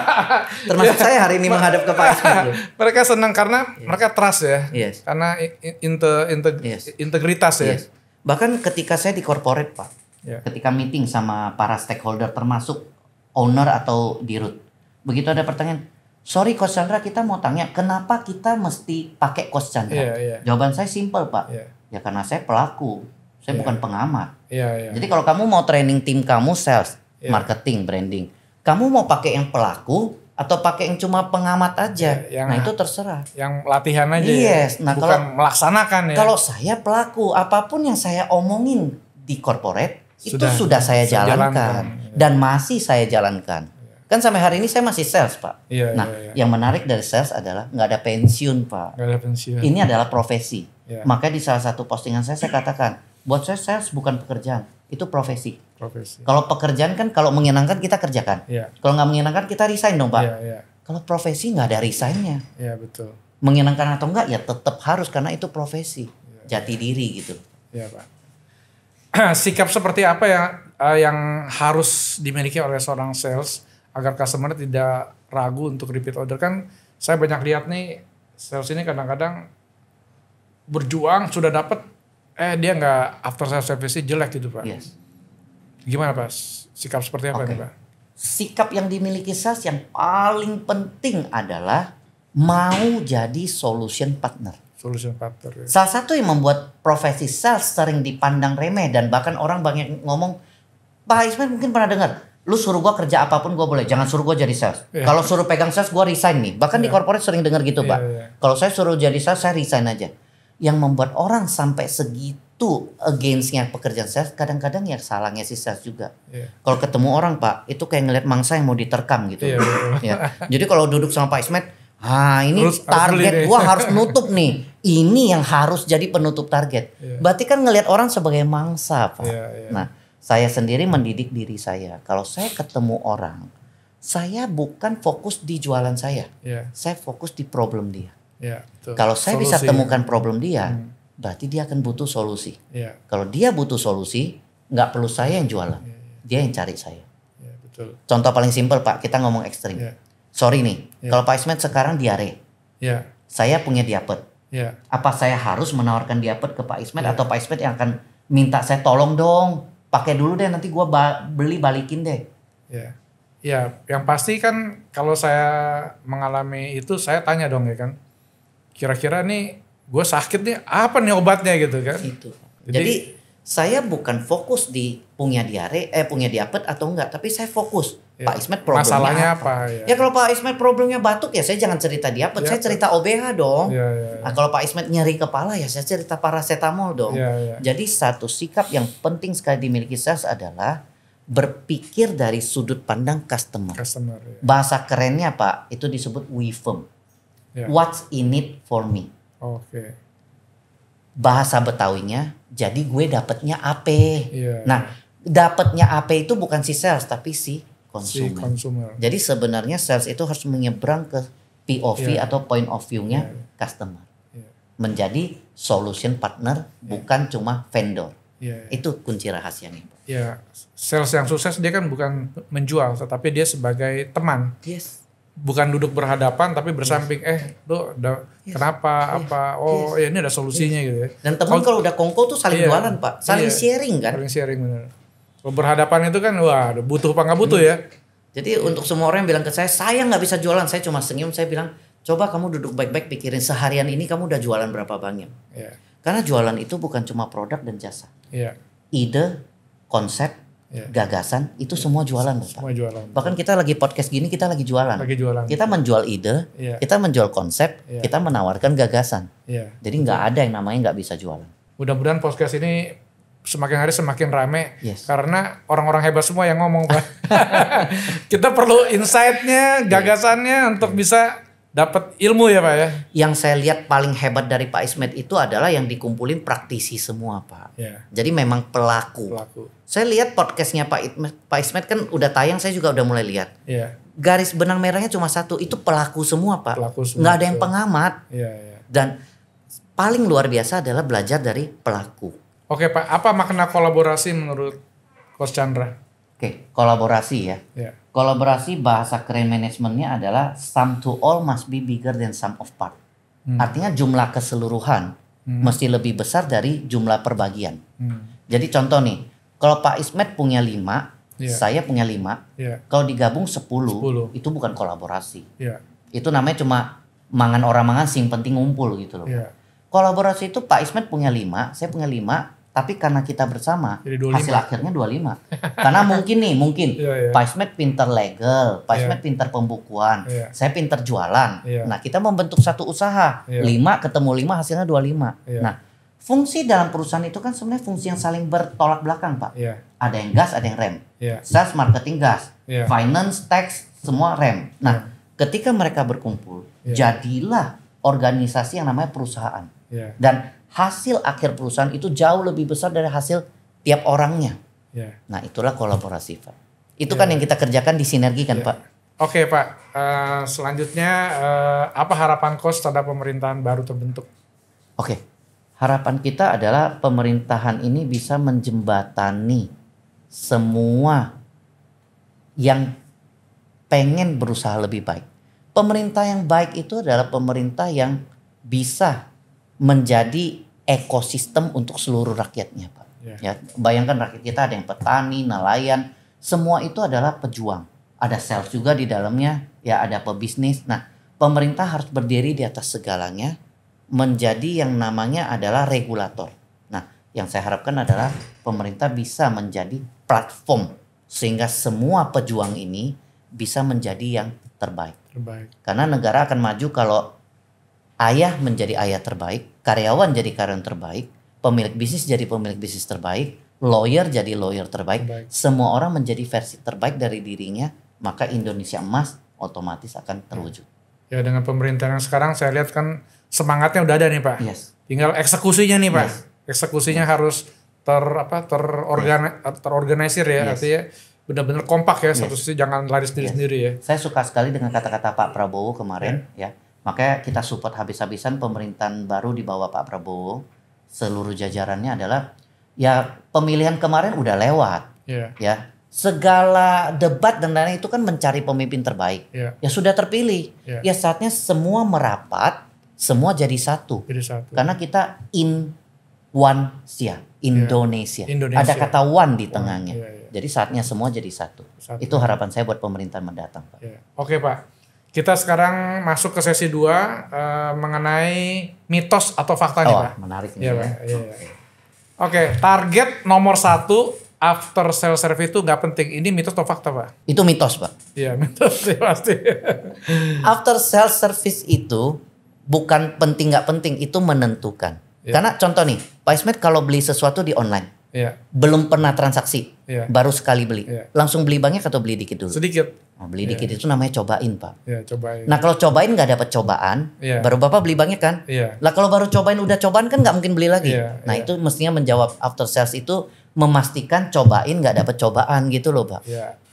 Termasuk saya hari ini menghadap ke Pak Ismail. Mereka senang karena mereka trust ya, Yes. karena Yes. integritas ya. Yes. Bahkan ketika saya di corporate Pak, Ya. ketika meeting sama para stakeholder termasuk owner atau dirut, begitu ada pertanyaan, sorry Coach Chandra kita mau tanya kenapa kita mesti pakai Coach Chandra? Iya. Jawaban saya simpel Pak, Iya. ya karena saya pelaku, saya Iya. bukan pengamat. Iya. Jadi kalau kamu mau training tim kamu sales, Iya. marketing, branding, kamu mau pakai yang pelaku atau pakai yang cuma pengamat aja, Iya, yang- nah itu terserah. Yang latihan aja Yes. ya, Nah, bukan kalau- melaksanakan ya. Kalau saya pelaku, apapun yang saya omongin di corporate itu Sudah sudah saya jalankan. jalankan dan masih saya jalankan. Kan sampai hari ini saya masih sales, Pak. Iya, Nah, iya. yang menarik dari sales adalah nggak ada pensiun, Pak. Nggak ada pensiun. Ini adalah profesi. Iya. Makanya di salah satu postingan saya katakan, buat saya sales bukan pekerjaan, itu profesi. Profesi. Kalau pekerjaan kan kalau menyenangkan kita kerjakan. Iya. Kalau nggak menyenangkan kita resign dong, Pak. Iya, iya. Kalau profesi nggak ada resignnya. Iya, betul. Menyenangkan atau enggak ya tetap harus karena itu profesi. Jati diri gitu. Iya, Pak. Sikap seperti apa yang harus dimiliki oleh seorang sales agar customer tidak ragu untuk repeat order? Kan saya banyak lihat nih sales ini kadang-kadang berjuang sudah dapat dia nggak after sales service jelek gitu, Pak. Yes. Gimana, Pak? Sikap seperti apa Oke. nih, Pak? Sikap yang dimiliki sales yang paling penting adalah mau jadi solution partner. Solution partner. Ya. Salah satu yang membuat profesi sales sering dipandang remeh dan bahkan orang banyak ngomong, Pak Ismet mungkin pernah dengar, lu suruh gua kerja apapun gua boleh, jangan suruh gua jadi sales. Iya. Kalau suruh pegang sales gua resign nih. Bahkan di corporate sering dengar gitu, Iya, Pak. iya. Kalau saya suruh jadi sales saya resign aja. Yang membuat orang sampai segitu against-nya pekerjaan sales, kadang-kadang ya salahnya si sales juga. Iya. Kalau ketemu orang, Pak, itu kayak ngeliat mangsa yang mau diterkam gitu. Iya, betul. Ya. Jadi kalau duduk sama Pak Ismet, ini Harus beli target nih. gua harus nutup nih. Ini yang harus jadi penutup target. Iya. Berarti kan ngelihat orang sebagai mangsa, Pak. Iya, iya. Nah, saya sendiri mendidik diri saya. Kalau saya ketemu orang, saya bukan fokus di jualan saya. Iya, Saya fokus di problem dia. iya, betul. Kalau saya bisa Solusi. temukan problem dia, berarti dia akan butuh solusi. Iya, Kalau dia butuh solusi, nggak perlu saya yang jualan. Dia yang cari saya. iya, betul. Contoh paling simpel, Pak, kita ngomong ekstrim. Iya. Sorry nih, Iya. kalau Pak Ismet sekarang diare, Iya, saya punya diapet. iya, Apa saya harus menawarkan diapet ke Pak Ismet atau Pak Ismet yang akan minta saya tolong dong, pakai dulu deh nanti gua beli balikin deh. iya. Ya, yang pasti kan kalau saya mengalami itu saya tanya dong ya kan. Kira-kira nih gue sakit nih apa nih obatnya gitu kan. Itu. Jadi saya bukan fokus di punya diapet atau enggak, tapi saya fokus Ya, Pak Ismet problemnya masalahnya apa. apa, ya. Ya kalau Pak Ismet problemnya batuk ya saya jangan cerita diapet, saya cerita OBH dong. Iya, iya, iya. Nah, kalau Pak Ismet nyeri kepala ya saya cerita paracetamol dong. Iya, iya. Jadi satu sikap yang penting sekali dimiliki sales adalah berpikir dari sudut pandang customer. Customer. Ya. Bahasa kerennya Pak, itu disebut WIFM. Ya. What's in it for me? Oke. Bahasa Betawinya, jadi gue dapetnya AP. Iya. Nah, dapetnya AP itu bukan si sales tapi si Si konsumen. consumer. Jadi sebenarnya sales itu harus menyeberang ke POV Iya. atau point of view-nya customer. Iya. Menjadi solution partner, bukan cuma vendor. Iya. Itu kunci rahasianya. Ya, sales yang sukses dia kan bukan menjual, tetapi dia sebagai teman. Yes. Bukan duduk berhadapan tapi bersamping. Lo kenapa apa? Oh, ya ini ada solusinya gitu ya. Dan teman kalau udah kongko tuh saling Iya. jualan Pak, saling Iya. sharing kan. Saling sharing benar. Kalau berhadapan itu kan wah butuh apa nggak butuh ya. Jadi untuk semua orang yang bilang ke saya nggak bisa jualan, saya cuma senyum, saya bilang, coba kamu duduk baik-baik pikirin seharian ini kamu udah jualan berapa banyak. Iya. Karena jualan itu bukan cuma produk dan jasa. Iya. Ide, konsep, Iya. gagasan, itu semua jualan Bapak. Semua jualan. Bahkan kita lagi podcast gini, kita lagi jualan. Lagi jualan. Kita menjual ide, Iya. kita menjual konsep, Iya. kita menawarkan gagasan. Iya. Jadi nggak ada yang namanya nggak bisa jualan. Mudah-mudahan podcast ini semakin hari semakin rame Yes. karena orang-orang hebat semua yang ngomong Pak. Kita perlu insight-nya, gagasannya untuk bisa dapat ilmu ya Pak ya. Yang saya lihat paling hebat dari Pak Ismet itu adalah yang dikumpulin praktisi semua Pak. Ya, Jadi memang pelaku. pelaku. Saya lihat podcastnya Pak Ismet kan udah tayang, saya juga udah mulai lihat. Iya, Garis benang merahnya cuma satu, itu pelaku semua Pak. Pelaku semua, Nggak ada yang betul. pengamat. iya, iya. Dan paling luar biasa adalah belajar dari pelaku. Oke Pak, apa makna kolaborasi menurut Coach Chandra? Oke, kolaborasi ya. Ya, Kolaborasi bahasa keren manajemennya adalah sum to all must be bigger than sum of part. Artinya jumlah keseluruhan mesti lebih besar dari jumlah perbagian. Jadi contoh nih, kalau Pak Ismet punya 5, Iya. saya punya 5, iya, kalau digabung 10, 10. itu bukan kolaborasi. iya, Itu namanya cuma mangan orang mangan sing penting ngumpul gitu loh. iya. Kolaborasi itu Pak Ismet punya 5, saya punya 5, tapi karena kita bersama Jadi 25. hasil akhirnya 25. Karena mungkin Iya, iya. Pak Ismet pinter legal, Pak Iya. Ismet pinter pembukuan, Iya. saya pinter jualan. Iya. Nah kita membentuk satu usaha, Iya. 5 ketemu 5 hasilnya 25. Iya. Nah fungsi dalam perusahaan itu kan sebenarnya fungsi yang saling bertolak belakang Pak. Iya, Ada yang gas, ada yang rem. iya, Sales, marketing, gas. Iya. Finance, tax, semua rem. Nah, ketika mereka berkumpul, jadilah organisasi yang namanya perusahaan. Dan hasil akhir perusahaan itu jauh lebih besar dari hasil tiap orangnya. Nah, itulah kolaborasi, Pak. Itu kan yang kita kerjakan di Sinergi kan, Pak. Oke, Pak. Selanjutnya apa harapan Coach terhadap pemerintahan baru terbentuk? Oke. Harapan kita adalah pemerintahan ini bisa menjembatani semua yang pengen berusaha lebih baik. Pemerintah yang baik itu adalah pemerintah yang bisa menjadi ekosistem untuk seluruh rakyatnya, Pak. Ya, bayangkan rakyat kita ada yang petani, nelayan, semua itu adalah pejuang. Ada sales juga di dalamnya, ya ada pebisnis. Nah, pemerintah harus berdiri di atas segalanya, menjadi yang namanya adalah regulator. Nah, yang saya harapkan adalah pemerintah bisa menjadi platform sehingga semua pejuang ini bisa menjadi yang terbaik. Karena negara akan maju kalau ayah menjadi ayah terbaik, karyawan jadi karyawan terbaik, pemilik bisnis jadi pemilik bisnis terbaik, lawyer jadi lawyer terbaik. Semua orang menjadi versi terbaik dari dirinya, maka Indonesia emas otomatis akan terwujud. Ya, dengan pemerintahan yang sekarang saya lihat kan semangatnya udah ada nih, Pak. Tinggal eksekusinya nih, Pak. Eksekusinya harus terorganisir ya, artinya benar-benar kompak ya, satu sisi jangan lari sendiri-sendiri ya. Saya suka sekali dengan kata-kata Pak Prabowo kemarin ya. Makanya kita support habis-habisan pemerintahan baru di bawah Pak Prabowo. Seluruh jajarannya adalah ya pemilihan kemarin udah lewat. Ya. Segala debat dan lain-lain itu kan mencari pemimpin terbaik. Ya sudah terpilih. Ya saatnya semua merapat, semua jadi satu. Karena kita in one sia, Indonesia. Ada kata one di tengahnya. Jadi saatnya semua jadi satu. Itu harapan saya buat pemerintahan mendatang, Pak. Oke, Pak. Kita sekarang masuk ke sesi 2 mengenai mitos atau fakta nih, Pak. Menarik ini. Pak. Oke, target nomor 1 after sales service itu nggak penting. Ini mitos atau fakta, Pak? Itu mitos, Pak. Iya, mitos sih pasti. After sales service itu bukan penting nggak penting, itu menentukan. Karena contoh nih, Pak Ismet kalau beli sesuatu di online, belum pernah transaksi, baru sekali beli, langsung beli banyak atau beli dikit dulu? Sedikit. Nah, beli dikit itu namanya cobain, Pak. Cobain. Nah kalau cobain nggak dapat cobaan, baru Bapak beli banyak kan? Lah kalau baru cobain udah cobaan kan nggak mungkin beli lagi. Nah itu mestinya menjawab after sales itu memastikan cobain nggak dapat cobaan gitu loh, Pak.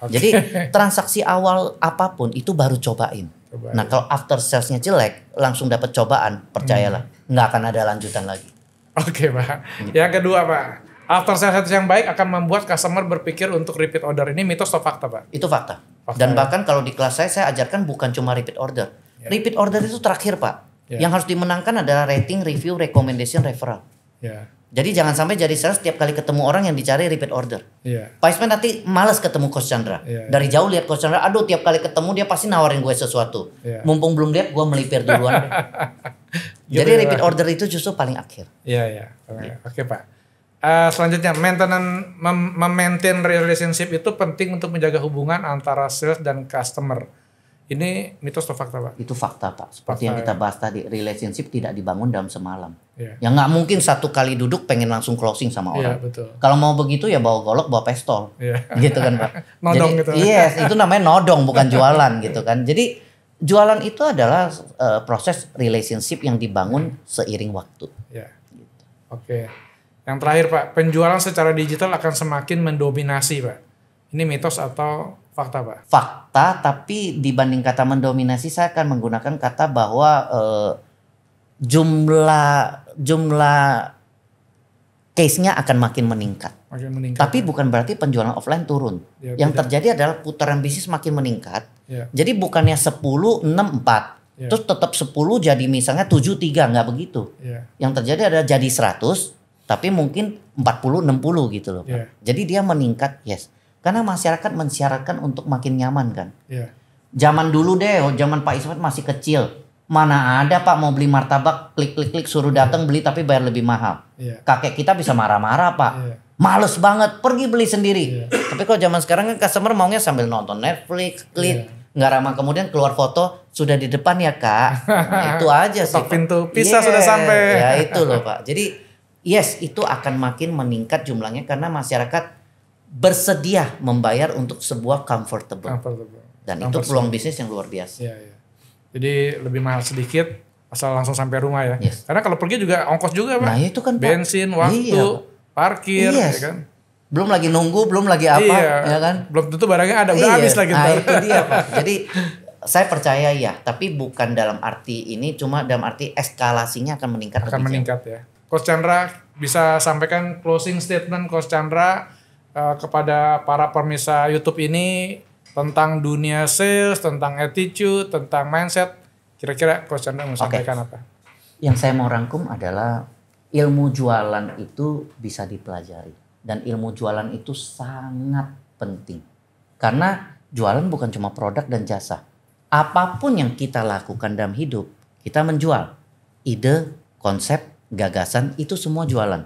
Jadi transaksi awal apapun itu baru cobain. Nah kalau after salesnya jelek langsung dapat cobaan, percayalah nggak akan ada lanjutan lagi. Oke, Pak. Yang kedua, Pak, after sales yang baik akan membuat customer berpikir untuk repeat order. Ini mitos atau fakta, Pak? Itu fakta. Dan bahkan kalau di kelas saya ajarkan bukan cuma repeat order. Repeat order itu terakhir, Pak. Yang harus dimenangkan adalah rating, review, recommendation, referral. Jadi jangan sampai jadi sales setiap kali ketemu orang yang dicari repeat order. Pak Isman nanti malas ketemu Coach Chandra. Dari jauh lihat Coach Chandra, aduh tiap kali ketemu dia pasti nawarin gue sesuatu. Mumpung belum lihat gue melipir duluan. Jadi repeat order itu justru paling akhir. Oke, Pak. Selanjutnya, maintain relationship itu penting untuk menjaga hubungan antara sales dan customer. Ini mitos atau fakta, Pak? Itu fakta, Pak. Seperti yang kita bahas tadi, relationship tidak dibangun dalam semalam. Ya nggak mungkin satu kali duduk pengen langsung closing sama orang. Kalau mau begitu ya bawa golok, bawa pistol. Gitu kan, Pak. Nodong gitu. Yes, itu namanya nodong bukan jualan gitu kan. Jadi jualan itu adalah proses relationship yang dibangun seiring waktu. Gitu. Oke. Yang terakhir, Pak, penjualan secara digital akan semakin mendominasi, Pak. Ini mitos atau fakta, Pak? Fakta, tapi dibanding kata mendominasi saya akan menggunakan kata bahwa jumlah case-nya akan makin meningkat. Tapi bukan berarti penjualan offline turun. Yang terjadi adalah putaran bisnis makin meningkat. Jadi bukannya 10, 6, 4. Terus tetap 10 jadi misalnya 7, 3. Nggak begitu. Yang terjadi adalah jadi 100, tapi mungkin 40, 60 gitu loh. Jadi dia meningkat, yes. Karena masyarakat mensyaratkan untuk makin nyaman kan. Zaman dulu deh, zaman Pak Ismet masih kecil. Mana ada Pak mau beli martabak, klik suruh datang beli tapi bayar lebih mahal. Kakek kita bisa marah-marah, Pak. Males banget, pergi beli sendiri. Tapi kalau zaman sekarang kan customer maunya sambil nonton Netflix, klik. Nggak ramah, kemudian keluar foto, sudah di depan ya Kak. Nah, itu aja sih. Ketok pintu, pizza sudah sampai. Ya itu loh Pak. Jadi yes, itu akan makin meningkat jumlahnya karena masyarakat bersedia membayar untuk sebuah comfortable. Dan itu peluang bisnis yang luar biasa. Iya, iya. Jadi lebih mahal sedikit asal langsung sampai rumah ya. Yes. Karena kalau pergi juga ongkos juga Pak. Nah itu kan Pak. Bensin, waktu, parkir, Yes. ya kan. Belum lagi nunggu, belum lagi apa, ya kan? Belum tentu barangnya ada, udah habis lagi. Nah itu dia Pak. Jadi saya percaya ya, tapi bukan dalam arti ini, cuma dalam arti eskalasinya akan meningkat. Akan meningkat ya. Coach Chandra bisa sampaikan closing statement Coach Chandra kepada para pemirsa YouTube ini tentang dunia sales, tentang attitude, tentang mindset. Kira-kira Coach Chandra mau sampaikan apa? Yang saya mau rangkum adalah ilmu jualan itu bisa dipelajari. Dan ilmu jualan itu sangat penting. Karena jualan bukan cuma produk dan jasa. Apapun yang kita lakukan dalam hidup, kita menjual. Ide, konsep, gagasan, itu semua jualan.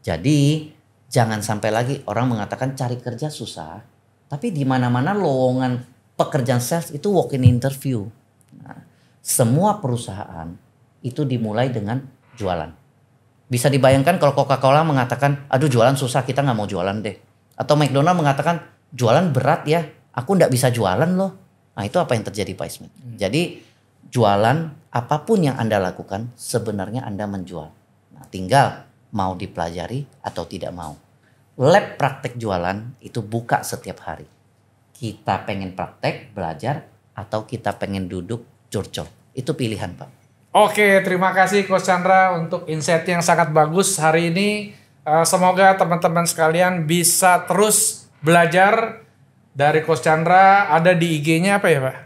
Jadi jangan sampai lagi orang mengatakan cari kerja susah. Tapi di mana-mana lowongan pekerjaan sales itu walk-in interview. Nah, semua perusahaan itu dimulai dengan jualan. Bisa dibayangkan kalau Coca-Cola mengatakan, aduh jualan susah, kita nggak mau jualan deh. Atau McDonald mengatakan, jualan berat ya, aku nggak bisa jualan loh. Nah itu apa yang terjadi Pak Ismet. Jadi jualan, apapun yang Anda lakukan, sebenarnya Anda menjual. Nah tinggal mau dipelajari atau tidak mau. Lab praktek jualan itu buka setiap hari. Kita pengen praktek, belajar, atau kita pengen duduk, curcol. Itu pilihan Pak. Oke, terima kasih Coach Chandra untuk insight yang sangat bagus hari ini. Semoga teman-teman sekalian bisa terus belajar dari Coach Chandra. Ada di IG-nya apa ya Pak?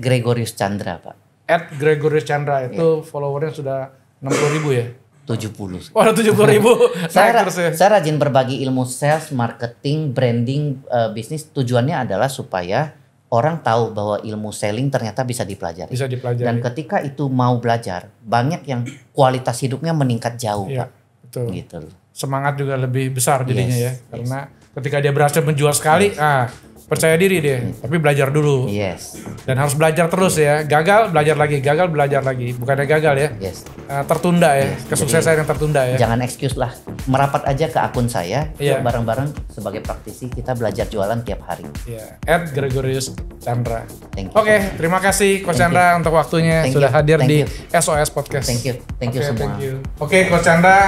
@Gregorius Chandra Pak. @Gregorius Chandra itu followernya sudah 60.000 ya? 70. Wah, 70.000. Saya rajin berbagi ilmu sales, marketing, branding, bisnis. Tujuannya adalah supaya orang tahu bahwa ilmu selling ternyata bisa dipelajari. Bisa dipelajari. Dan ketika itu mau belajar, banyak yang kualitas hidupnya meningkat jauh. Iya, Pak. betul. Gitu. Semangat juga lebih besar jadinya Yes, ya. Karena ketika dia berhasil menjual sekali, percaya diri dia. Tapi belajar dulu. Yes. Dan harus belajar terus ya. Gagal, belajar lagi. Gagal, belajar lagi. Bukannya gagal ya. Yes. Tertunda ya. Kesuksesan yang tertunda ya. Jangan excuse lah. Merapat aja ke akun saya. Iya. Yuk bareng-bareng sebagai praktisi kita belajar jualan tiap hari. Iya. @Gregorius Chandra. Thank you. Oke, terima kasih Coach Thank Chandra untuk waktunya Thank sudah you. hadir Thank di you. SOS Podcast. Thank you. Thank you Oke, semua. thank you. Oke, Coach Chandra,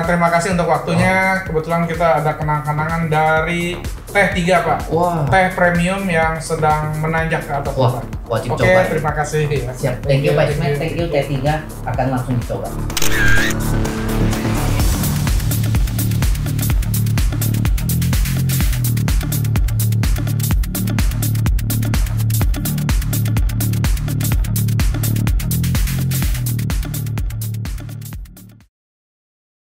terima kasih untuk waktunya. Kebetulan kita ada kenang-kenangan dari Teh 3 Pak. Wah. Teh premium yang sedang menanjak ke atas. Wah, Pak. wajib Oke, coba. terima kasih. Siap. Thank you Pak Ismet. Thank you T3 akan langsung dicoba.